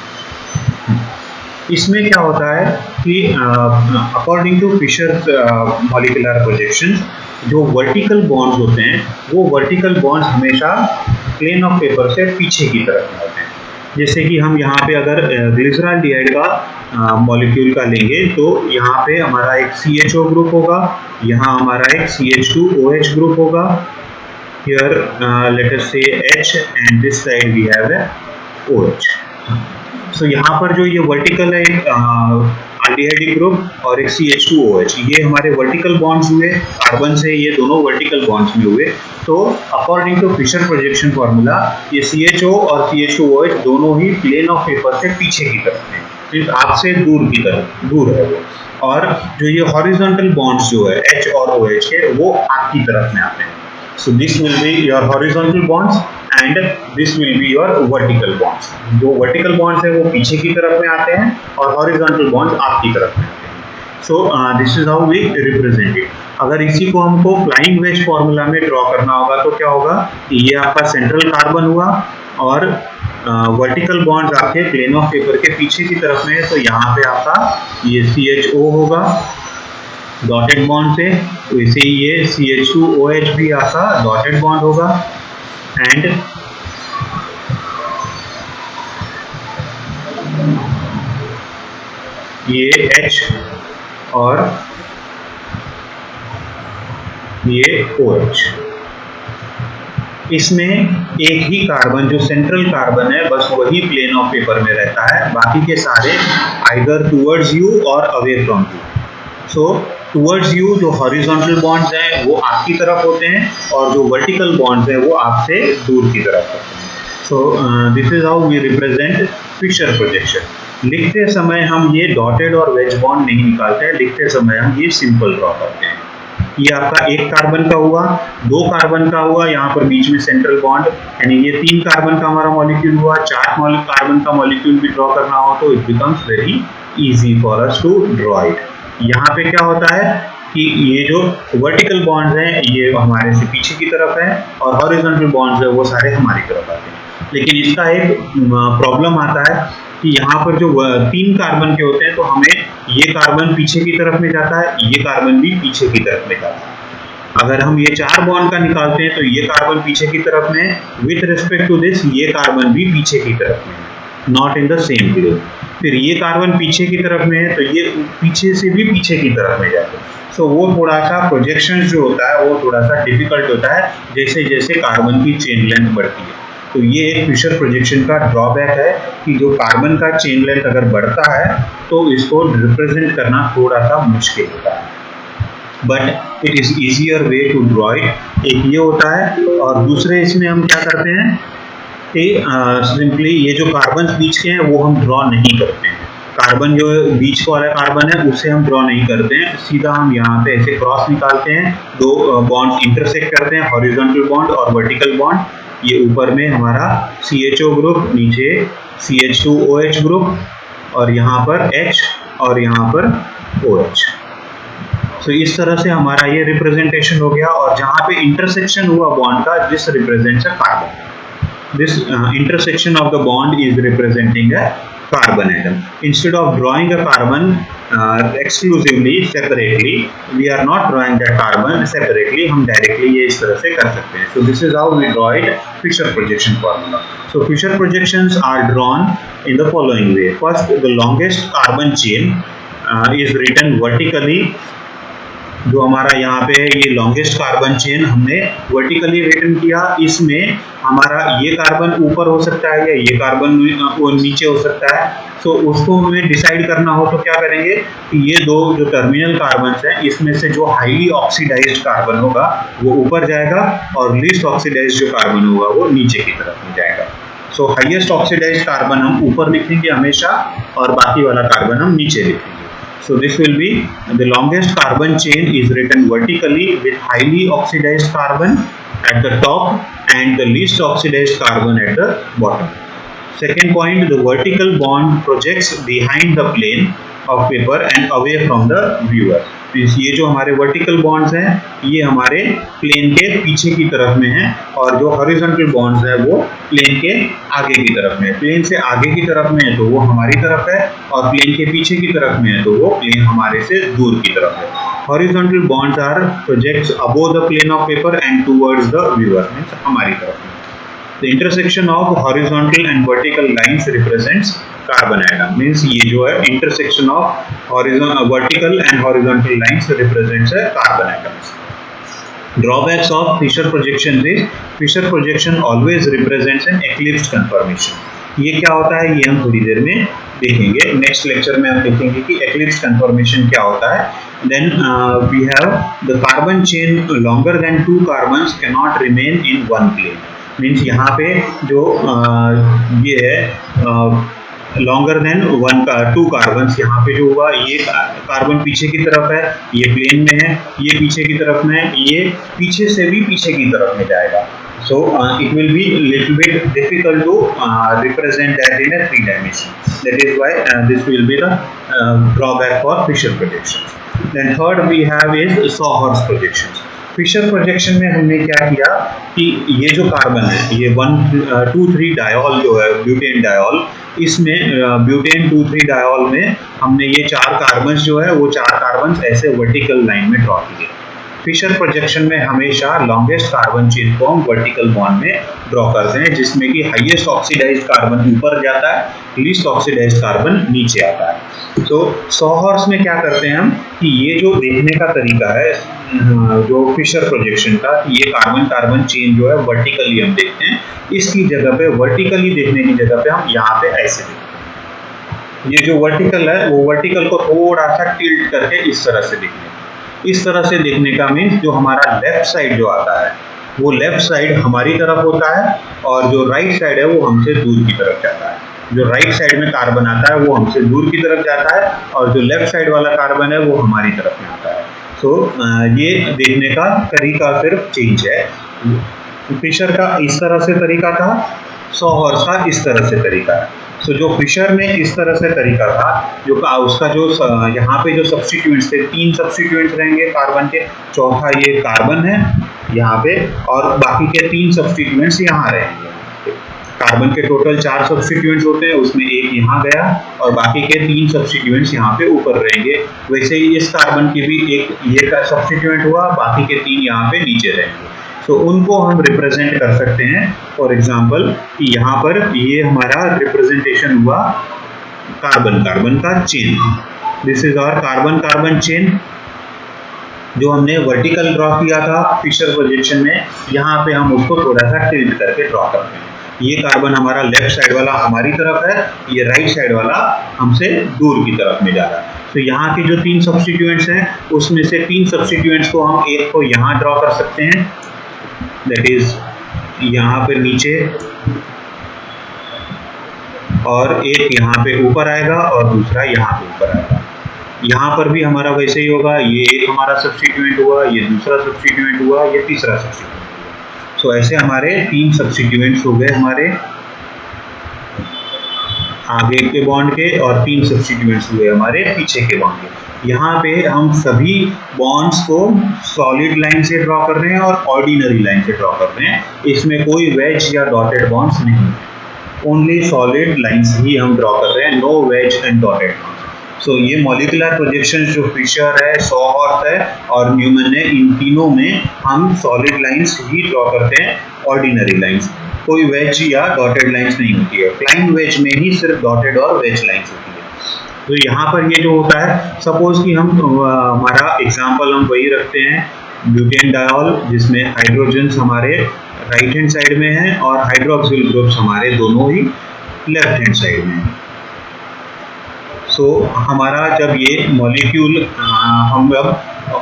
इसमें क्या होता है कि according to Fischer molecular projection, जो वर्टिकल बॉन्ड्स होते हैं वो वर्टिकल बॉन्ड्स हमेशा प्लेन ऑफ पेपर से पीछे की तरफ में होते हैं। जैसे कि हम यहाँ पे अगर ग्लिसरॉल्डिहाइड का मॉलिक्यूल का लेंगे तो यहाँ पे हमारा एक CHO ग्रुप होगा, यहाँ हमारा एक CH2OH ग्रुप होगा, here let us say H and this side we have a OH। सो यहाँ पर जो ये वर्टिकल है अल्डिहाइड ग्रुप और एक CH2OH, ये हमारे वर्टिकल बॉन्ड्स हुए, कार्बन से ये दोनों वर्टिकल बॉन्ड्स में हुए। तो according to Fischer projection formula ये CHO और CH2OH दोनों ही प्लेन ऑफ पेपर से पीछे की तरफ है, सिर्फ आपसे दूर की तरफ दूर है वो, और जो ये हॉरिजॉन्टल बॉन्ड्स जो है H और OH के वो आपकी तरफ में आते हैं। So this will be your horizontal bonds and this will be your vertical bonds। जो vertical bonds है वो पीछे की तरफ में आते हैं और horizontal bonds आपकी तरफ में आते हैं। So this is how we represent it। अगर इसी को हमको फ्लाइंग वेज फॉर्मूला में ड्रॉ करना होगा तो क्या होगा कि ये आपका सेंट्रल कार्बन हुआ और वर्टिकल बॉन्ड्स आपके प्लेन ऑफ पेपर के पीछे की तरफ में है, तो यहाँ पे आपका ये CHO होगा डॉटेड बॉन्ड से, तो इसे ये CH2OH भी आपका डॉटेड बॉन्ड होगा, एंड ये H और ये OH। इसमें एक ही कार्बन जो सेंट्रल कार्बन है बस वही प्लेन ऑफ पेपर में रहता है, बाकी के सारे आइदर टुवर्ड्स यू और away from you. So towards you जो हॉरिजॉन्टल बॉन्ड्स हैं वो आपकी तरफ होते हैं और जो वर्टिकल बॉन्ड्स हैं वो आपसे दूर की तरफ होते हैं। So this is how we represent Fischer projection. लिखते समय हम ये डॉटेड और वेज बॉन्ड नहीं निकालते हैं, लिखते समय हम ये सिंपल ड्रॉ करते हैं। ये आपका एक कार्बन का हुआ, दो कार्बन का हुआ, यहाँ पर बीच में सेंट्रल बॉन्ड, यानी ये 3 कार्बन का हमारा मॉलिक्यूल हुआ। 4 कार्बन का मॉलिक्यूल भी ड्रॉ करना हो तो it becomes very easy for us to draw it. यहाँ पे क्या होता है कि ये जो वर्टिकल बॉन्ड्स हैं ये हमारे से पीछे की तरफ है और हॉरिजॉन्टल बॉन्ड्स है वो सारे हमारी तरफ आते हैं। लेकिन इसका एक प्रॉब्लम आता है कि यहाँ पर जो 3 कार्बन के होते हैं तो हमें ये कार्बन पीछे की तरफ में जाता है, ये कार्बन भी पीछे की तरफ में जाता है। अगर हम ये 4 बॉन्ड का निकालते हैं तो ये कार्बन पीछे की तरफ में, विथ रिस्पेक्ट टू दिस ये कार्बन भी पीछे की तरफ में, not in the same group. फिर ये कार्बन पीछे की तरफ में है तो ये पीछे से भी पीछे की तरफ में जाते हैं। सो वो थोड़ा सा प्रोजेक्शन जो होता है वो थोड़ा सा डिफिकल्ट होता है जैसे जैसे कार्बन की चेन लेंथ बढ़ती है। तो ये एक फिशर प्रोजेक्शन का ड्रॉबैक है कि जो कार्बन का चेन लेंथ अगर बढ़ता है तो इसको रिप्रेजेंट करना थोड़ा सा मुश्किल होता है, but it is easier way to draw it. एक ये होता है, और दूसरे इसमें हम क्या करते हैं कि सिंपली ये जो कार्बन बीच के हैं वो हम ड्रॉ नहीं करते हैं। कार्बन जो बीच वाला कार्बन है उसे हम ड्रॉ नहीं करते हैं, सीधा हम यहाँ पे ऐसे क्रॉस निकालते हैं, दो बॉन्ड इंटरसेक्ट करते हैं, हॉरिजॉन्टल बॉन्ड और वर्टिकल बॉन्ड। ये ऊपर में हमारा CHO ग्रुप, नीचे CH2OH ग्रुप और यहाँ पर H और यहाँ पर OH। तो इस तरह से हमारा ये रिप्रेजेंटेशन हो गया, और जहाँ पे इंटरसेक्शन हुआ बॉन्ड का, this represents a carbon. This intersection of the bond is representing a carbon atom. Instead of drawing a carbon exclusively separately, we are not drawing that carbon separately. हम directly ये इस तरह से कर सकते हैं. So this is how we draw it, Fisher projection formula. So Fisher projections are drawn in the following way. First, the longest carbon chain is written vertically. जो हमारा यहाँ पे ये लॉन्गेस्ट कार्बन चेन हमने वर्टिकली रिटन किया, इसमें हमारा ये कार्बन ऊपर हो सकता है या ये कार्बन नीचे हो सकता है। तो उसको हमें डिसाइड करना हो तो क्या करेंगे कि ये दो जो टर्मिनल कार्बन हैं, इसमें से जो हाईली ऑक्सीडाइज्ड कार्बन होगा वो ऊपर जाएगा और लीस्ट ऑक्सीडाइज्ड जो कार्बन होगा वो नीचे की तरफ में जाएगा। सो हाईएस्ट ऑक्सीडाइज्ड कार्बन हम ऊपर लिखेंगे हमेशा और बाकी वाला कार्बन हम नीचे लिखेंगे। So this will be the longest carbon chain is written vertically with highly oxidized carbon at the top and the least oxidized carbon at the bottom. Second point, the vertical bond projects behind the plane of paper and away from the viewer. ये जो हमारे vertical bonds हैं ये हमारे plane के पीछे की तरफ में हैं, और जो हॉरिजॉन्टल बॉन्ड्स हैं वो प्लेन के आगे की तरफ में। प्लेन से आगे की तरफ में है तो वो हमारी तरफ है, और प्लेन के पीछे की तरफ में है तो वो प्लेन हमारे से दूर की तरफ है। Horizontal bonds are projects above the plane of paper and towards the viewer, means हमारी तरफ में। The intersection of horizontal and vertical lines represents carbon atom. Means ये जो है intersection of vertical and horizontal lines represents a carbon atoms. Drawbacks of Fisher projection is Fisher projection always represents an eclipsed conformation. ये क्या होता है ये हम थोड़ी देर में देखेंगे। नेक्स्ट लेक्चर में हम देखेंगे कि eclipsed conformation क्या होता है। Then we have the carbon chain longer than 2 carbons cannot remain in one plane. Means यहाँ पे जो ये है लॉन्गर देन 2 कार्बन, यहाँ पे जो हुआ ये कार्बन पीछे की तरफ है, ये प्लेन में है, ये पीछे की तरफ में है, ये पीछे से भी पीछे की तरफ में जाएगा। So it will be little bit difficult to represent that in a 3 dimension. That is why this will be the drawback for Fisher projections. Then third we have is Sawhorse projections. Fischer projection में हमने क्या किया कि ये जो carbon है ये 1,2,3 diol जो है ब्यूटेन डायोल, इसमें ब्यूटेन 2,3 डायोल में हमने ये 4 कार्बन जो है वो 4 कार्बन ऐसे वर्टिकल लाइन में ड्रॉ किए। फिशर प्रोजेक्शन में हमेशा लॉन्गेस्ट कार्बन चेन को हम वर्टिकल बॉन्ड में ड्रॉ करते हैं, जिसमें कि हाईएस्ट ऑक्सीडाइज्ड कार्बन ऊपर जाता है, लीस्ट ऑक्सीडाइज्ड कार्बन नीचे आता है। तो सॉहॉर्स में क्या करते हैं हम कि ये जो देखने का तरीका है जो फिशर प्रोजेक्शन का, ये कार्बन कार्बन चेन जो है वर्टिकली हम देखते हैं, इसकी जगह पे वर्टिकली देखने की जगह पे हम यहाँ पे ऐसे देखते हैं। ये जो वर्टिकल है वो वर्टिकल को थोड़ा सा टिल्ट करके इस तरह से देखते हैं। इस तरह से देखने का मीन्स जो हमारा लेफ्ट साइड जो आता है वो लेफ्ट साइड हमारी तरफ होता है, और जो राइट साइड है वो हमसे दूर की तरफ जाता है। जो राइट साइड में कार्बन आता है वो हमसे दूर की तरफ जाता है, और जो लेफ्ट साइड वाला कार्बन है वो हमारी तरफ में आता है। तो ये देखने का तरीका सिर्फ चेंज है। फिशर का इस तरह से तरीका था, सॉहॉर्स का इस तरह से तरीका है। तो जो फिशर में इस तरह से तरीका था, जो उसका जो यहाँ पे जो सब्स्टिट्यूएंट्स थे, 3 सब्स्टिट्यूएंट्स रहेंगे कार्बन के, चौथा ये कार्बन है यहाँ पे, और बाकी के 3 सब्स्टिट्यूएंट्स यहाँ रहेंगे। कार्बन के टोटल 4 सब्स्टिट्यूएंट्स होते हैं, उसमें एक यहाँ गया और बाकी के 3 सब्स्टिट्यूएंट्स यहाँ पे ऊपर रहेंगे। वैसे ही इस कार्बन की भी एक ये सब्स्टिट्यूएंट हुआ, बाकी के 3 यहाँ पे नीचे रहेंगे। तो उनको हम रिप्रेजेंट कर सकते हैं। फॉर एग्जाम्पल कि यहाँ पर ये हमारा रिप्रेजेंटेशन हुआ कार्बन कार्बन का chain. This is our carbon carbon chain जो हमने वर्टिकल ड्रॉ किया था फिशर प्रोजेक्शन में। यहाँ पे हम उसको थोड़ा सा टिल्ट करके ड्रॉ करते हैं। ये कार्बन हमारा लेफ्ट साइड वाला हमारी तरफ है, ये राइट साइड वाला हमसे दूर की तरफ में जा रहा है। तो यहाँ के जो 3 सब्स्टिट्यूएंट्स हैं उसमें से 3 सब्स्टिट्यूएंट्स को हम एक को यहाँ ड्रॉ कर सकते हैं, दैट इज यहाँ पे नीचे, और एक यहाँ पे ऊपर आएगा और दूसरा यहाँ पे ऊपर आएगा। यहाँ पर भी हमारा वैसे ही होगा, ये एक हमारा सब्स्टिट्यूएंट हुआ, ये दूसरा सब्स्टिट्यूएंट हुआ, ये तीसरा सब्स्टिट्यूएंट हुआ। सो ऐसे हमारे 3 सब्स्टिट्यूएंट्स हो गए हमारे आगे के बॉन्ड के, और 3 सब्स्टिट्यूएंट्स हुए हमारे पीछे के बॉन्ड के। यहाँ पे हम सभी बॉन्ड्स को सॉलिड लाइन से ड्रॉ कर रहे हैं और ऑर्डिनरी लाइन से ड्रॉ कर रहे हैं। इसमें कोई वेज या डॉटेड बॉन्ड्स नहीं है, ओनली सॉलिड लाइंस ही हम ड्रॉ कर रहे हैं, no wedge and dotted bonds. So ये मॉलिक्यूलर प्रोजेक्शन जो फिशर है, सॉहॉर्स्ट है और न्यूमैन है, इन तीनों में हम सॉलिड लाइंस ही ड्रॉ करते हैं, ऑर्डिनरी लाइंस। कोई वेज या डॉटेड लाइंस नहीं होती है। क्लाइन वेज में ही सिर्फ डॉटेड और वेज लाइंस होती है। तो यहाँ पर ये जो होता है, सपोज कि हम हमारा एग्जांपल हम वही रखते हैं, ब्यूटेनडायोल, जिसमें हाइड्रोजन्स हमारे राइट हैंड साइड में है और हाइड्रोक्सिल ग्रुप्स हमारे दोनों ही लेफ्ट हैंड साइड में है। सो हमारा जब ये मॉलिक्यूल हम अब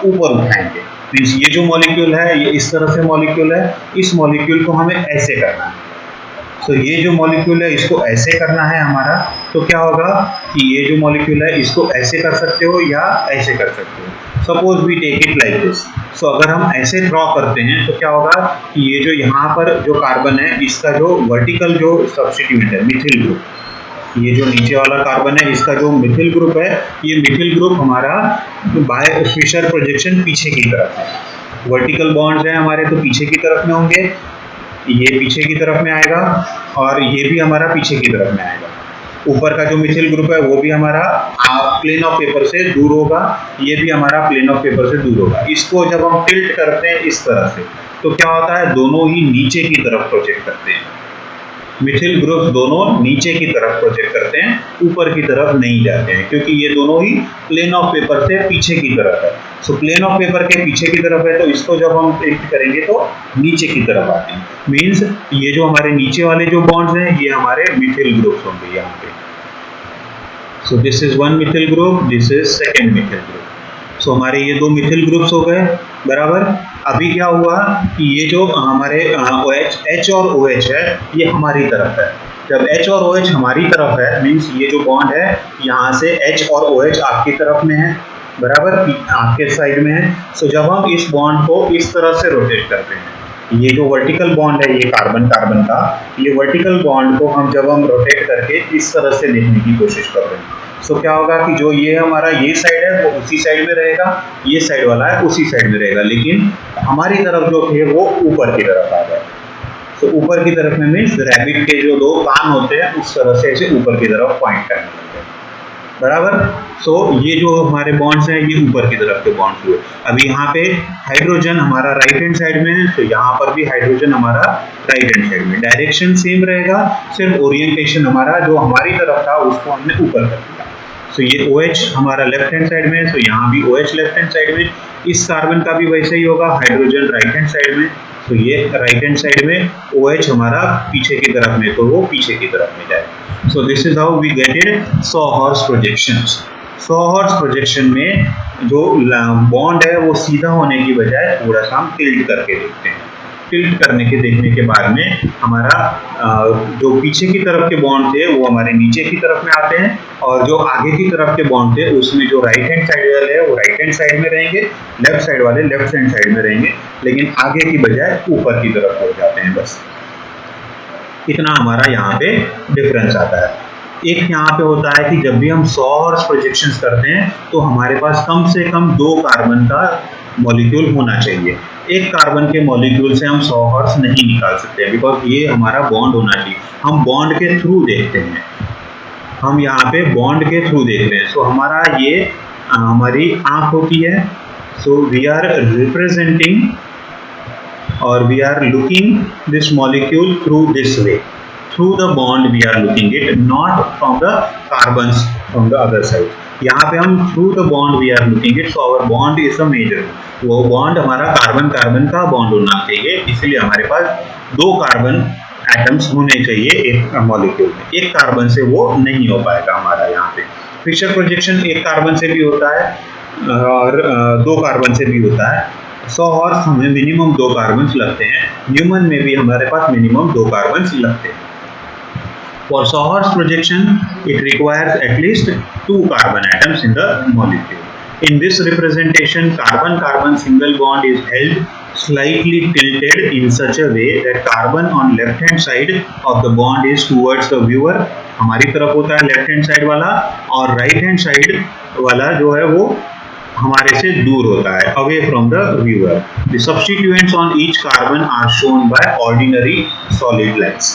ऊपर उठाएंगे, मीन्स ये जो मॉलिक्यूल है ये इस तरह से मॉलिक्यूल है, इस मॉलिक्यूल को हमें ऐसे करना है। तो ये जो मॉलिक्यूल है इसको ऐसे करना है हमारा, तो क्या होगा कि ये जो मॉलिक्यूल है इसको ऐसे कर सकते हो या ऐसे कर सकते हो। Suppose we take it like this. So अगर हम ऐसे ड्रॉ करते हैं तो क्या होगा कि ये जो यहाँ पर जो कार्बन है इसका जो वर्टिकल जो सब्स्टिट्यूएंट है मिथिल ग्रुप, ये जो नीचे वाला कार्बन है इसका जो मिथिल ग्रुप है, ये मिथिल ग्रुप हमारा बाय फिशर प्रोजेक्शन पीछे की तरफ है। वर्टिकल बॉन्ड्स हैं हमारे तो पीछे की तरफ में होंगे, ये पीछे की तरफ में आएगा और ये भी हमारा पीछे की तरफ में आएगा। ऊपर का जो मिथिल ग्रुप है वो भी हमारा प्लेन ऑफ पेपर से दूर होगा, ये भी हमारा प्लेन ऑफ पेपर से दूर होगा। इसको जब हम टिल्ट करते हैं इस तरह से तो क्या होता है, दोनों ही नीचे की तरफ प्रोजेक्ट करते हैं। मिथिल ग्रुप्स दोनों नीचे की तरफ प्रोजेक्ट करते हैं, ऊपर की तरफ नहीं जाते हैं, क्योंकि ये दोनों ही प्लेन ऑफ पेपर से पीछे की तरफ है। सो प्लेन ऑफ पेपर के पीछे की तरफ है तो इसको जब हम टिल्ट करेंगे तो नीचे की तरफ आते हैं। मीन्स ये जो हमारे नीचे वाले जो बॉन्ड्स हैं ये हमारे मिथिल ग्रुप्स होंगे यहाँ पे। So this is one methyl group, this is second methyl group. So हमारे ये 2 मिथिल ग्रुप्स हो गए बराबर। अभी क्या हुआ कि ये जो हमारे OH, H और OH है ये हमारी तरफ है। जब H और OH हमारी तरफ है मीन्स ये जो बॉन्ड है यहाँ से H और OH आपकी तरफ में है बराबर, आपके साइड में है। सो जब हम इस बॉन्ड को इस तरह से रोटेट करते हैं, ये जो वर्टिकल बॉन्ड है ये कार्बन कार्बन का, ये वर्टिकल बॉन्ड को हम जब हम रोटेट करके इस तरह से देखने की कोशिश कर रहे हैं, सो क्या होगा कि जो ये हमारा ये साइड है वो उसी साइड में रहेगा, ये साइड वाला है उसी साइड में रहेगा, लेकिन हमारी तरफ जो थे वो ऊपर की तरफ आ गए। सो ऊपर की तरफ में मीन्स रैबिट के जो 2 कान होते हैं उस तरह से ऐसे ऊपर की तरफ पॉइंट करने लगते हैं बराबर। सो ये जो हमारे बॉन्ड्स हैं ये ऊपर की तरफ के बॉन्ड्स हुए। अभी यहाँ पे हाइड्रोजन हमारा राइट हैंड साइड में है, तो यहाँ पर भी हाइड्रोजन हमारा राइट हैंड साइड में। डायरेक्शन सेम रहेगा, सिर्फ ओरिएंटेशन हमारा जो हमारी तरफ था उसको हमने ऊपर कर दिया। सो ये OH हमारा लेफ्ट हैंड साइड में है, तो यहाँ भी OH लेफ्ट हैंड साइड में। इस कार्बन का भी वैसे ही होगा, हाइड्रोजन राइट हैंड साइड में, तो ये राइट हैंड साइड में, OH हमारा पीछे की तरफ में, तो वो पीछे की तरफ में जाएगा। So this is how we get it sawhorse projections. Sawhorse projection में जो बॉन्ड है वो सीधा होने की बजाय थोड़ा सा हम टिल्ट करके देखते हैं। टिल्ट करने के देखने के बाद में हमारा जो पीछे की तरफ के बॉन्ड थे वो हमारे नीचे की तरफ में आते हैं, और जो आगे की तरफ के बॉन्ड थे उसमें जो राइट हैंड साइड वाले हैं वो राइट हैंड साइड में रहेंगे, लेफ्ट साइड वाले लेफ्ट हैंड साइड में रहेंगे, लेकिन आगे की बजाय ऊपर की तरफ हो जाते हैं। बस इतना हमारा यहाँ पे डिफरेंस आता है। एक यहाँ पे होता है कि जब भी हम सॉहॉर्स प्रोजेक्शंस करते हैं तो हमारे पास कम से कम 2 कार्बन का मॉलिक्यूल होना चाहिए। एक कार्बन के मॉलिक्यूल से हम सॉहॉर्स नहीं निकाल सकते बिकॉज ये हमारा बॉन्ड होना चाहिए। हम बॉन्ड के थ्रू देखते हैं, हम यहाँ पे बॉन्ड के थ्रू देखते हैं। सो हमारा ये हमारी आँख होती है। So we are representing or we are looking this molecule through this way, through the bond we are looking it, not from the carbons from the other side. यहाँ पे हम through the bond we are looking it, so our bond is a major, वो bond हमारा carbon carbon का bond होना चाहिए, इसलिए हमारे पास 2 कार्बन एटम्स होने चाहिए एक मॉलिक्यूल में। एक कार्बन से वो नहीं हो पाएगा हमारा। यहाँ पे फिशर प्रोजेक्शन एक कार्बन से भी होता है और 2 कार्बन से भी होता है। सॉहॉर्स हमें मिनिमम 2 कार्बन लगते हैं, न्यूमैन में भी हमारे पास मिनिमम 2 कार्बन लगते हैं। For Sauer's projection, it requires at least 2 carbon atoms in the molecule. In this representation, carbon-carbon single bond is held slightly tilted in such a way that carbon on left hand side of the bond is towards the viewer, हमारी तरफ होता है left hand side वाला, और right hand side वाला जो है वो हमारे से दूर होता है, away from the viewer. The substituents on each carbon are shown by ordinary solid lines.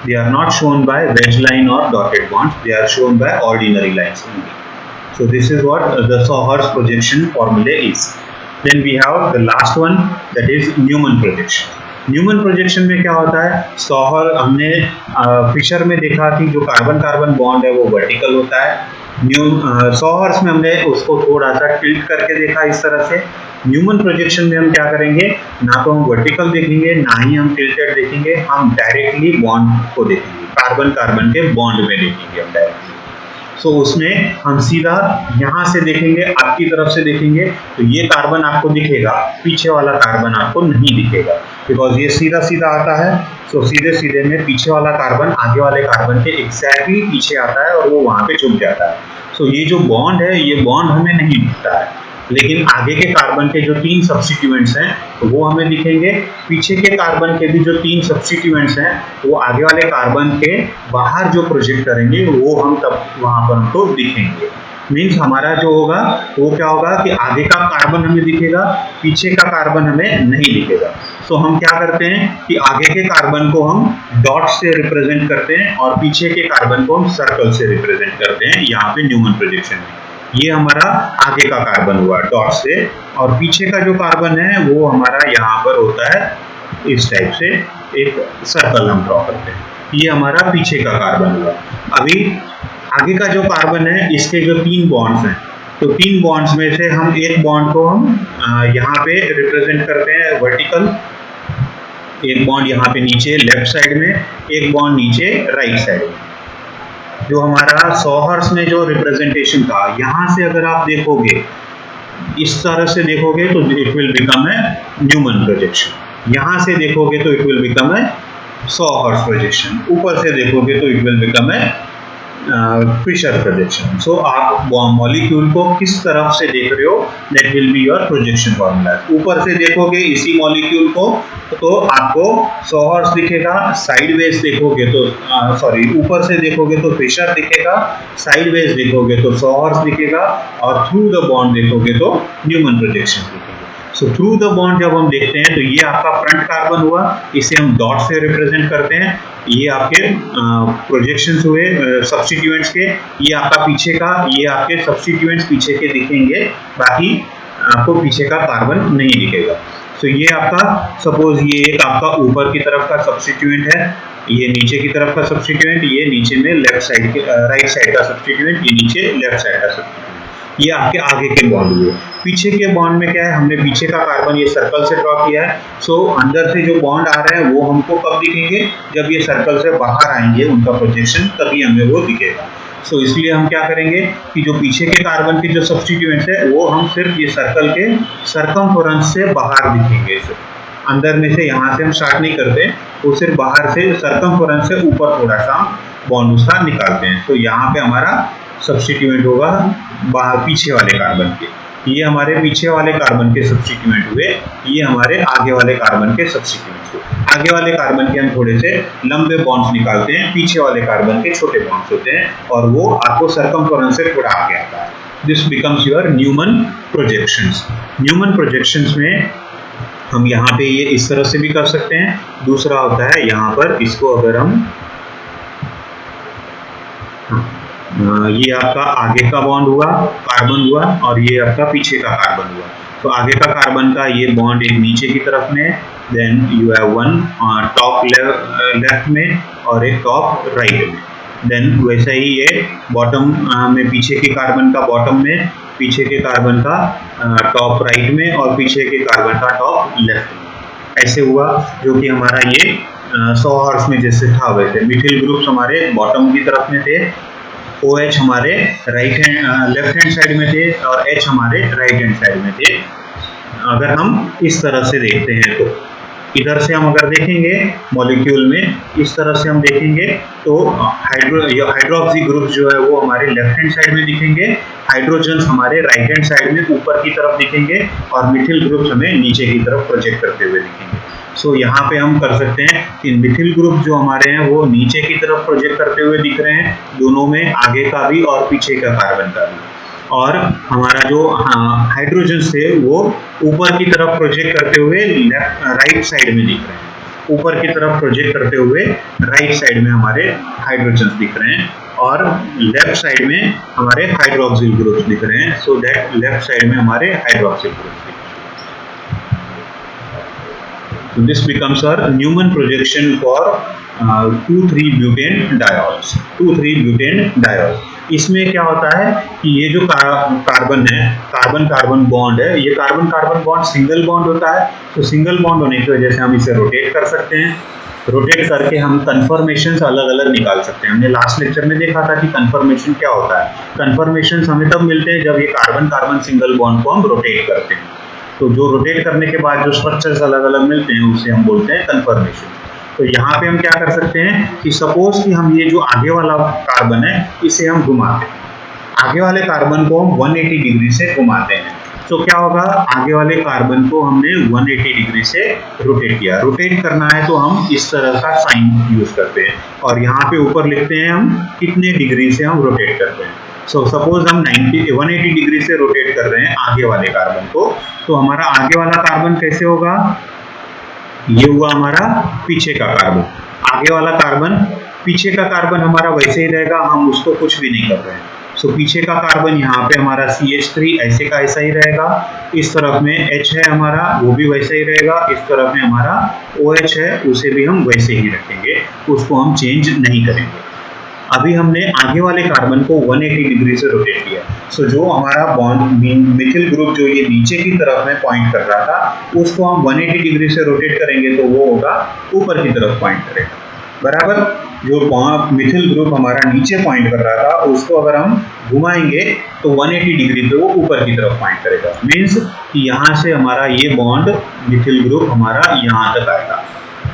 They are not shown by wedge line or dotted bonds. They are shown by ordinary lines only. So this is what the Sauer's projection formula is. Then we have the last one, that is Newman projection. Newman projection में क्या होता है? सॉहर हमने Fisher में देखा कि जो carbon carbon bond है वो वर्टिकल होता है। सॉहर्स में हमने उसको थोड़ा सा टिल्ट करके देखा इस तरह से। न्यूमन प्रोजेक्शन में हम क्या करेंगे, ना तो हम वर्टिकल देखेंगे ना ही हम टिल्टेड देखेंगे, हम डायरेक्टली बॉन्ड को देखेंगे, कार्बन कार्बन के बॉन्ड में देखेंगे हम डायरेक्टली। सो उसमें हम सीधा यहाँ से देखेंगे, आपकी तरफ से देखेंगे तो ये कार्बन आपको दिखेगा, पीछे वाला कार्बन आपको नहीं दिखेगा, बिकॉज ये सीधा सीधा आता है। सो सीधे सीधे में पीछे वाला कार्बन आगे वाले कार्बन के एग्जैक्टली पीछे आता है और वो वहां पे छुप जाता है। सो ये जो बॉन्ड है, ये बॉन्ड हमें नहीं दिखता है, लेकिन आगे के कार्बन के जो 3 सब्स्टिट्यूएंट्स हैं तो वो हमें दिखेंगे। पीछे के कार्बन के भी जो 3 सब्स्टिट्यूएंट्स हैं वो आगे वाले कार्बन के बाहर जो प्रोजेक्ट करेंगे वो हम तब वहां पर हमको दिखेंगे। मीन्स हमारा जो होगा वो क्या होगा कि आगे का कार्बन हमें दिखेगा, पीछे का कार्बन हमें नहीं दिखेगा। सो हम क्या करते हैं कि आगे के कार्बन को हम डॉट से रिप्रेजेंट करते हैं और पीछे के कार्बन को हम सर्कल से रिप्रेजेंट करते हैं यहाँ पे न्यूमन प्रोजेक्शन में। ये हमारा आगे का कार्बन हुआ डॉट से, और पीछे का जो कार्बन है वो हमारा यहाँ पर होता है इस टाइप से एक सर्कल हम ड्रॉ करते हैं। ये हमारा पीछे का कार्बन हुआ। अभी आगे का जो कार्बन है इसके जो 3 बॉन्ड्स हैं, तो 3 बॉन्ड्स में से हम एक बॉन्ड को हम यहाँ पे रिप्रेजेंट करते हैं वर्टिकल, एक बॉन्ड यहाँ पे नीचे लेफ्ट साइड में, एक बॉन्ड नीचे राइट साइड में। जो हमारा सॉहर्स में जो रिप्रेजेंटेशन था, यहाँ से अगर आप देखोगे इस तरह से देखोगे तो it will become a Newman projection, यहाँ से देखोगे तो it will become a sawhorse projection, ऊपर से देखोगे तो it will become a Fischer projection. So आप मॉलिक्यूल को किस तरफ से देख रहे हो, that will be your projection formula. ऊपर से देखोगे इसी मॉलिक्यूल को तो आपको सॉहर्स दिखेगा, साइडवेज देखोगे तो ऊपर से देखोगे तो फिशर दिखेगा, साइडवेज देखोगे तो सॉहर्स दिखेगा, और थ्रू द बॉन्ड देखोगे तो न्यूमन प्रोजेक्शन दिखेगा। सो थ्रू द बॉन्ड जब हम देखते हैं तो ये आपका फ्रंट कार्बन हुआ, इसे हम डॉट से रिप्रेजेंट करते हैं। ये आपके प्रोजेक्शंस हुए सब्स्टिट्यूएंट्स के, ये आपका पीछे का, ये आपके सब्स्टिट्यूएंट्स पीछे के दिखेंगे, बाकी आपको पीछे का कार्बन नहीं दिखेगा। सो ये आपका सपोज ये एक आपका ऊपर की तरफ का सब्स्टिट्यूएंट है, ये नीचे की तरफ का सब्स्टिट्यूएंट, ये नीचे में लेफ्ट साइड के राइट साइड का सब्स्टिट्यूएंट, ये नीचे लेफ्ट साइड का सब्स्टिट्यूएंट। ये आपके आगे के बॉन्ड हुए। पीछे के बॉन्ड में क्या है, हमने पीछे का कार्बन ये सर्कल से ड्रॉ किया है। सो अंदर से जो बॉन्ड आ रहे हैं वो हमको कब दिखेंगे, जब ये सर्कल से बाहर आएंगे उनका प्रोजेक्शन, तभी हमें वो दिखेगा। सो इसलिए हम क्या करेंगे कि जो पीछे के कार्बन के जो सब्स्टिट्यूएंट्स है वो हम सिर्फ ये सर्कल के सरकमफ्रेंस से बाहर दिखेंगे। अंदर में से यहाँ से हम स्टार्ट नहीं करते, वो सिर्फ बाहर से सरकमफ्रेंस से ऊपर थोड़ा सा बॉन्ड उसका निकालते हैं। तो यहाँ पे हमारा सब्स्टिट्यूएंट होगा बाहर पीछे वाले कार्बन के, ये हमारे पीछे वाले कार्बन के सब्स्टिट्यूएंट हुए, ये हमारे आगे वाले कार्बन के सब्स्टिट्यूएंट्स हुए। आगे वाले कार्बन के हम थोड़े से लंबे बॉन्ड्स निकालते हैं, पीछे वाले कार्बन के छोटे बॉन्ड्स होते हैं, और वो आपको सरकमफ्रेंस से थोड़ा आगे आता है। This becomes your Newman projections. Newman projections में हम यहाँ पे ये इस तरह से भी कर सकते हैं। दूसरा होता है यहाँ पर, इसको अगर हम ये आपका आगे का बॉन्ड हुआ, कार्बन हुआ, और ये आपका पीछे का कार्बन हुआ। तो आगे का कार्बन का ये बॉन्ड एक नीचे की तरफ में, then you have one top left में और एक टॉप राइट में। देन वैसा ही ये बॉटम में पीछे के कार्बन का बॉटम में, पीछे के कार्बन का टॉप राइट में, और पीछे के कार्बन का टॉप लेफ्ट में। ऐसे हुआ जो कि हमारा ये सॉहर्स में जैसे था वैसे। मिथिल ग्रुप्स हमारे बॉटम की तरफ में थे, OH हमारे लेफ्ट हैंड साइड में थे, और H हमारे राइट हैंड साइड में थे। अगर हम इस तरह से देखते हैं तो इधर से हम अगर देखेंगे मॉलिक्यूल में इस तरह से हम देखेंगे तो हाइड्रोक्सी ग्रुप जो है वो हमारे लेफ्ट हैंड साइड में दिखेंगे, हाइड्रोजन हमारे राइट हैंड साइड में ऊपर की तरफ दिखेंगे और मिथिल ग्रुप हमें नीचे की तरफ प्रोजेक्ट करते हुए दिखेंगे। सो यहाँ पे हम कर सकते हैं कि मिथिल ग्रुप जो हमारे हैं वो नीचे की तरफ प्रोजेक्ट करते हुए दिख रहे हैं, दोनों में आगे का भी और पीछे का कार्बन का भी, और हमारा जो हाइड्रोजन थे वो ऊपर की तरफ प्रोजेक्ट करते हुए राइट साइड में दिख रहे हैं, ऊपर की तरफ प्रोजेक्ट करते हुए राइट साइड में हमारे हाइड्रोजन दिख रहे हैं और लेफ्ट साइड में हमारे हाइड्रोक्सिल ग्रुप्स दिख रहे हैं। सो दैट लेफ्ट साइड में हमारे हाइड्रोक्सिल ग्रुप्स दिख रहे हैं। So this becomes our Newman projection for 2,3-butane diols. 2,3-butane diols. इसमें क्या होता है कि ये जो कार्बन है, कार्बन कार्बन बॉन्ड है, ये carbon carbon bond single bond होता है। तो सिंगल बॉन्ड होने की वजह से हम इसे रोटेट कर सकते हैं, रोटेट करके हम कन्फर्मेशन अलग अलग निकाल सकते हैं। हमने लास्ट लेक्चर में देखा था कि कन्फर्मेशन क्या होता है। कन्फर्मेशन हमें तब मिलते हैं जब ये कार्बन कार्बन सिंगल बॉन्ड को हम रोटेट करते हैं। तो जो रोटेट करने के बाद जो स्ट्रक्चर्स अलग अलग मिलते हैं उसे हम बोलते हैं कन्फर्मेशन। तो यहाँ पे हम क्या कर सकते हैं कि सपोज कि हम ये जो आगे वाला कार्बन है इसे हम घुमाते हैं, आगे वाले कार्बन को हम 180 डिग्री से घुमाते हैं। तो क्या होगा, आगे वाले कार्बन को हमने 180 डिग्री से रोटेट किया। रोटेट करना है तो हम इस तरह का साइन यूज करते हैं और यहाँ पे ऊपर लिखते हैं हम कितने डिग्री से हम रोटेट करते हैं। सो सपोज हम 180 डिग्री से रोटेट कर रहे हैं आगे वाले कार्बन को, तो हमारा आगे वाला कार्बन कैसे होगा, ये हुआ हमारा पीछे का कार्बन। आगे वाला कार्बन, पीछे का कार्बन हमारा वैसे ही रहेगा, हम उसको कुछ भी नहीं कर रहे हैं। सो पीछे का कार्बन यहाँ पे हमारा CH3 ऐसे का ऐसा ही रहेगा, इस तरफ में H है हमारा वो भी वैसे ही रहेगा, इस तरफ में हमारा OH है उसे भी हम वैसे ही रखेंगे, उसको हम चेंज नहीं करेंगे। अभी हमने आगे वाले कार्बन को 180 डिग्री से रोटेट किया। सो जो हमारा बॉन्ड मिथिल ग्रुप जो ये नीचे की तरफ में पॉइंट कर रहा था उसको हम 180 डिग्री से रोटेट करेंगे तो वो होगा ऊपर की तरफ पॉइंट करेगा, बराबर। जो मिथिल ग्रुप हमारा नीचे पॉइंट कर रहा था उसको अगर हम घुमाएंगे तो 180 डिग्री पे वो ऊपर की तरफ पॉइंट करेगा। मीन्स कि यहाँ से हमारा ये बॉन्ड मिथिल ग्रुप हमारा यहाँ तक आएगा।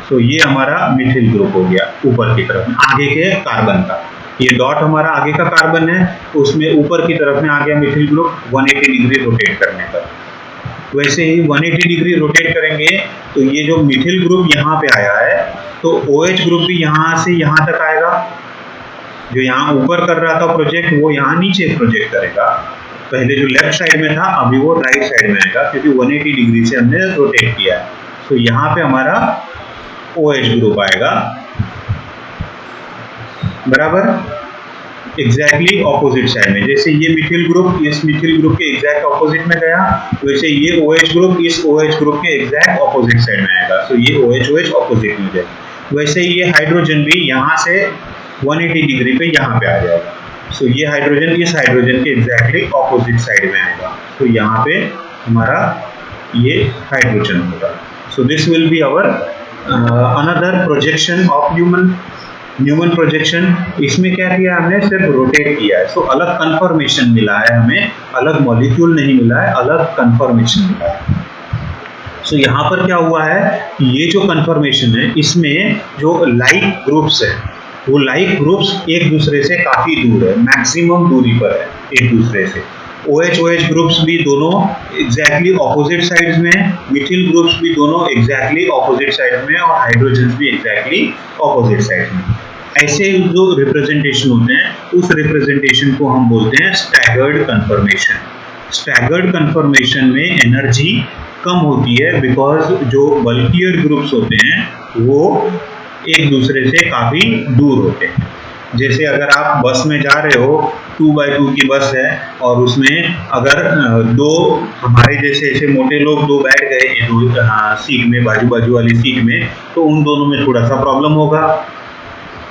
तो ये हमारा मिथिल ग्रुप हो गया ऊपर की तरफ में आगे के कार्बन का। ये डॉट हमारा आगे का कार्बन है, उसमें ऊपर की तरफ में आ गया मिथिल ग्रुप 180 डिग्री रोटेट करने पर। वैसे ही 180 डिग्री रोटेट करेंगे तो ये जो मिथिल ग्रुप यहाँ पे आया है तो OH ग्रुप भी यहाँ से यहाँ तक आएगा। जो यहाँ ऊपर कर रहा था प्रोजेक्ट वो यहाँ नीचे प्रोजेक्ट करेगा। पहले जो लेफ्ट साइड में था अभी वो राइट साइड में आएगा क्योंकि 180 डिग्री से हमने रोटेट किया है। तो यहाँ पे हमारा OH ग्रुप आएगा, बराबर, एग्जैक्टली ऑपोजिट साइड में। जैसे ये मिथिल ग्रुप इस मिथिल ग्रुप के एग्जैक्ट ऑपोजिट में गया, वैसे ये OH ग्रुप इस OH ग्रुप के एग्जैक्ट ऑपोजिट साइड में आएगा। तो ये OH ऑपोजिट में जाएगा। वैसे ये हाइड्रोजन भी यहाँ से 180 डिग्री पे यहाँ पे आ जाएगा। सो ये हाइड्रोजन इस हाइड्रोजन के एग्जैक्टली ऑपोजिट साइड में आएगा। तो यहाँ पे हमारा ये हाइड्रोजन होगा। So this will be our another projection of Newman projection. इसमें क्या किया हमने, सिर्फ रोटेट किया है। सो अलग कंफर्मेशन मिला है हमें, अलग मॉलिक्यूल नहीं मिला है, अलग कंफर्मेशन मिला है। सो यहाँ पर क्या हुआ है, ये जो कंफर्मेशन है इसमें जो लाइक ग्रुप्स है वो लाइक ग्रुप्स एक दूसरे से काफी दूर है, मैक्सिमम दूरी पर है एक दूसरे से। OH ग्रुप्स भी दोनों एग्जैक्टली ऑपोजिट साइड्स में, मिथिल ग्रुप्स भी दोनों एग्जैक्टली ऑपोजिट साइड में और हाइड्रोजन भी एग्जैक्टली ऑपोजिट साइड में। ऐसे जो रिप्रेजेंटेशन होते हैं उस रिप्रेजेंटेशन को हम बोलते हैं स्टैगर्ड कंफर्मेशन। स्टैगर्ड कंफर्मेशन में एनर्जी कम होती है बिकॉज जो बल्कियर ग्रुप्स होते हैं वो एक दूसरे से काफी दूर होते हैं। जैसे अगर आप बस में जा रहे हो, 2x2 की बस है और उसमें अगर दो हमारे जैसे ऐसे मोटे लोग दो बैठ गए दो सीट में, बाजू बाजू वाली सीट में, तो उन दोनों में थोड़ा सा प्रॉब्लम होगा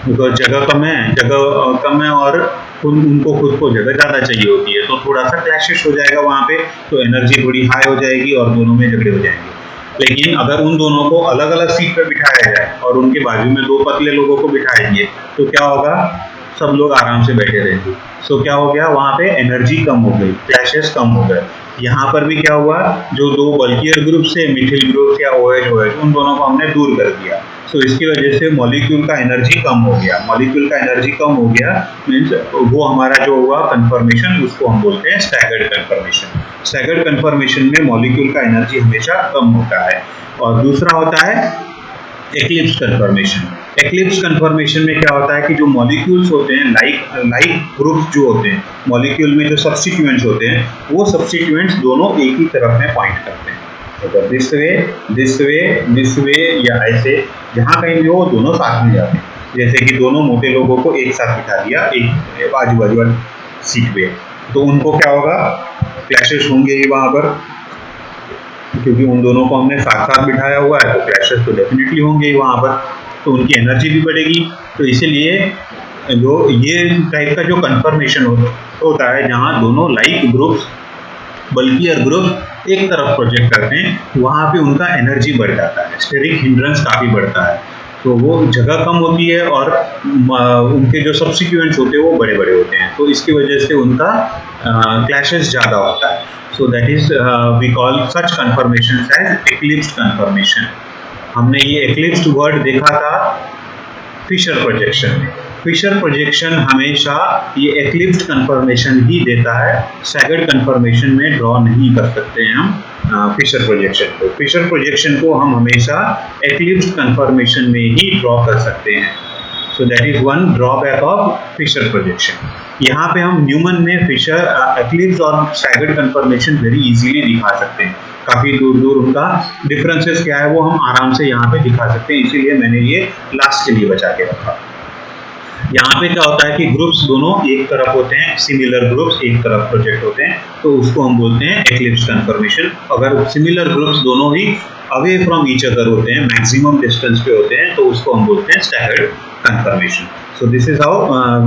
बिकॉज जगह कम है और उनको खुद को जगह ज़्यादा चाहिए होती है, तो थोड़ा सा क्लैशेस हो जाएगा वहाँ पे, तो एनर्जी थोड़ी हाई हो जाएगी और दोनों में झगड़े हो जाएंगे। लेकिन अगर उन दोनों को अलग अलग सीट पर बिठाया जाए और उनके बाजू में दो पतले लोगों को बिठाएंगे तो क्या होगा, सब लोग आराम से बैठे रहेंगे। सो क्या हो गया, वहाँ पे एनर्जी कम हो गई, क्लैशेस कम हो गए। यहाँ पर भी क्या हुआ, जो दो बल्कियर ग्रुप से मिथिल ग्रुप या OH उन दोनों को हमने दूर कर दिया। तो इसकी वजह से मॉलिक्यूल का एनर्जी कम हो गया। मॉलिक्यूल का एनर्जी कम हो गया मीन्स वो हमारा जो हुआ कन्फर्मेशन, उसको हम बोलते हैं स्टैगर्ड कन्फर्मेशन। स्टैगर्ड कन्फर्मेशन में मॉलिक्यूल का एनर्जी हमेशा कम होता है। और दूसरा होता है एक्लिप्स कन्फर्मेशन। एक्लिप्स कन्फर्मेशन में क्या होता है कि जो मॉलिक्यूल्स होते हैं, लाइक ग्रुप्स जो होते हैं, मॉलिक्यूल में जो सब्स्टिट्यूएंट्स होते हैं, वो सब्स्टिट्यूएंट्स दोनों एक ही तरफ में पॉइंट करते हैं। तो दिस वे या ऐसे, जहाँ कहीं भी हो दोनों साथ में जाते हैं। जैसे कि दोनों मोटे लोगों को एक साथ बिठा दिया एक आजू बाजू वाली सीट पे, तो उनको क्या होगा, क्लैशेस होंगे ही वहां पर, क्योंकि उन दोनों को हमने साथ साथ बिठाया हुआ है, तो क्लैशेस तो डेफिनेटली होंगे ही वहाँ पर, तो उनकी एनर्जी भी बढ़ेगी। तो इसीलिए जो ये टाइप का जो कन्फर्मेशन होता है, जहाँ दोनों लाइक ग्रुप्स, बल्कियर ग्रुप एक तरफ प्रोजेक्ट करते हैं, वहाँ पे उनका एनर्जी बढ़ जाता है, स्टेरिक हिंड्रेंस काफ़ी बढ़ता है, तो वो जगह कम होती है और उनके जो सब्स्टिट्यूएंट्स होते हैं वो बड़े बड़े होते हैं, तो इसकी वजह से उनका क्लैशेस ज़्यादा होता है। So that is we call such conformations as eclipsed conformation. हमने ये eclipsed वर्ड देखा था फिशर प्रोजेक्शन में। फिशर प्रोजेक्शन हमेशा ये eclipsed conformation ही देता है, staggered conformation में ड्रॉ नहीं कर सकते हैं हम फिशर प्रोजेक्शन को। फिशर प्रोजेक्शन को हम हमेशा eclipsed conformation में ही ड्रॉ कर सकते हैं। So that is one drawback of Fisher projection. यहाँ पे हम न्यूमन में फिशर एक्लिप्स और स्टैगर्ड कन्फर्मेशन वेरी इजीली दिखा सकते हैं। काफ़ी दूर दूर उनका डिफरेंसेस क्या है वो हम आराम से यहाँ पे दिखा सकते हैं, इसीलिए मैंने ये लास्ट के लिए बचा के रखा। यहाँ पे क्या होता है कि ग्रुप्स दोनों एक तरफ होते हैं, सिमिलर ग्रुप्स एक तरफ प्रोजेक्ट होते हैं, तो उसको हम बोलते हैं एक्लिप्स कन्फर्मेशन। अगर सिमिलर ग्रुप्स दोनों ही अवे फ्रॉम ईच अदर होते हैं, मैक्सिमम डिस्टेंस पे होते हैं, तो उसको हम बोलते हैं staggered conformation. So this is how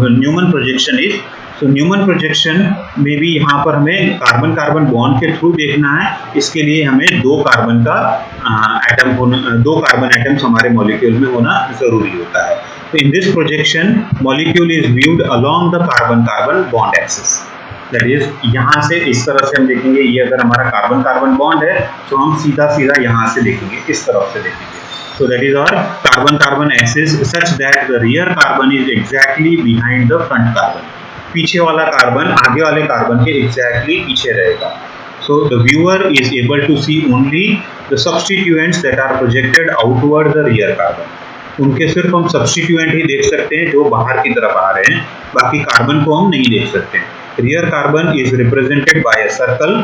Newman projection is. So Newman projection में भी यहाँ पर हमें कार्बन कार्बन बॉन्ड के थ्रू देखना है। इसके लिए हमें दो कार्बन एटम्स हमारे मॉलिक्यूल में होना जरूरी होता है। तो in this projection molecule is viewed along the carbon carbon bond axis. That is यहाँ से इस तरह से हम देखेंगे, ये अगर हमारा कार्बन कार्बन बॉन्ड है तो हम सीधा सीधा यहाँ से देखेंगे, इस तरफ से देखेंगे। So that is our carbon-carbon axis such that the rear carbon is exactly behind the front carbon. पीछे वाला कार्बन आगे वाले कार्बन के exactly पीछे रहेगा। So the viewer is able to see only the substituents that are projected outward the rear carbon. उनके सिर्फ हम सब्स्टिट्यूएंट ही देख सकते हैं जो बाहर की तरफ आ रहे हैं, बाकी कार्बन को हम नहीं देख सकते। Rear carbon is represented by a circle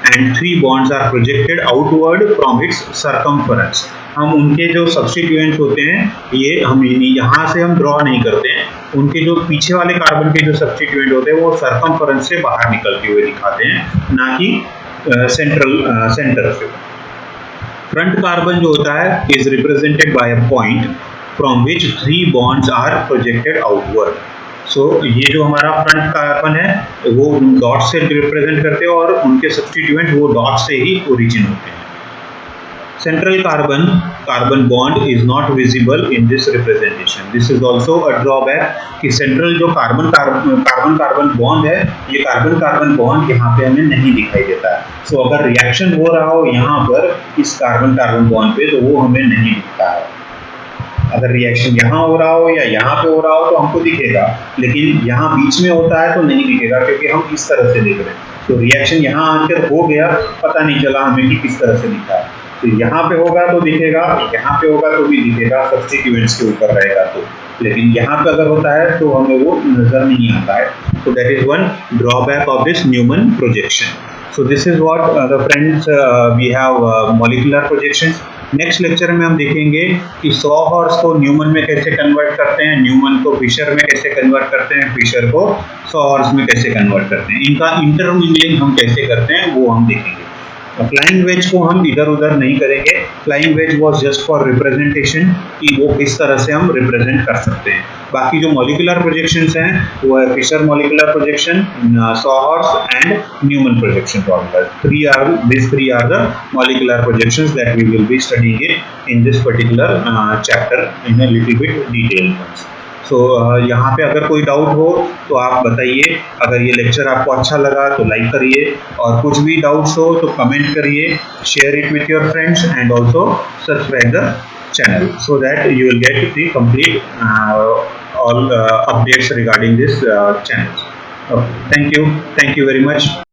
and 3 bonds are projected outward from its circumference. हम उनके जो सब्स्टिट्यूएंट्स होते हैं ये हम यहाँ से हम ड्रॉ नहीं करते हैं, उनके जो पीछे वाले कार्बन के जो सब्स्टिट्यूएंट होते हैं वो सर्कमफरेंस से बाहर निकलते हुए दिखाते हैं, ना कि सेंटर से। फ्रंट कार्बन जो होता है is represented by a point from which 3 bonds are projected outward. So ये जो हमारा फ्रंट कार्बन है वो डॉट से रिप्रेजेंट करते हैं और उनके सब्स्टिट्यूएंट वो डॉट से ही ओरिजिन होते हैं। Central carbon bond is not visible in this representation. This is also a drawback कि सेंट्रल जो कार्बन कार्बन बॉन्ड है, ये कार्बन कार्बन बॉन्ड यहाँ पे हमें नहीं दिखाई देता है। सो अगर रिएक्शन हो रहा हो यहाँ पर इस कार्बन कार्बन बॉन्ड पे, तो वो हमें नहीं दिखता है। अगर रिएक्शन यहाँ हो रहा हो या यहाँ पे हो रहा हो तो हमको दिखेगा, लेकिन यहाँ बीच में होता है तो नहीं दिखेगा, क्योंकि हम इस तरह से देख रहे हैं। तो रिएक्शन यहाँ आकर हो गया, पता नहीं चला हमें कि किस तरह से दिखा है। तो यहाँ पे होगा तो दिखेगा, यहाँ पे होगा तो भी दिखेगा, सब्स्टिट्यूएंट्स के ऊपर रहेगा तो, लेकिन यहाँ पे अगर होता है तो हमें वो नजर नहीं आता है। So that is one drawback of this Newman projection. So this is what the friends we have molecular projections. Next lecture में हम देखेंगे कि सॉ हॉर्स को न्यूमन में कैसे कन्वर्ट करते हैं, न्यूमन को फिशर में कैसे कन्वर्ट करते हैं, फिशर को सॉ हॉर्स में कैसे कन्वर्ट करते हैं, इनका इंटरमिंगलिंग हम कैसे करते हैं वो हम देखेंगे। फ्लाइंग वेज को हम इधर उधर नहीं करेंगे। Flying wedge was just for representation कि वो किस तरह से हम रिप्रेजेंट कर सकते हैं। बाकी जो मॉलिक्यूलर प्रोजेक्शंस हैं वो है Fischer molecular projection, sawhorse and Newman projection formula. These three are the molecular projections that we will be studying it in this particular chapter in a little bit detailed ones. सो यहाँ पे अगर कोई doubt हो तो आप बताइए। अगर ये लेक्चर आपको अच्छा लगा तो लाइक करिए, और कुछ भी डाउट्स हो तो कमेंट करिए, share it with your friends, and also subscribe the channel so that you will get the complete all updates regarding this channels. Okay, thank you very much.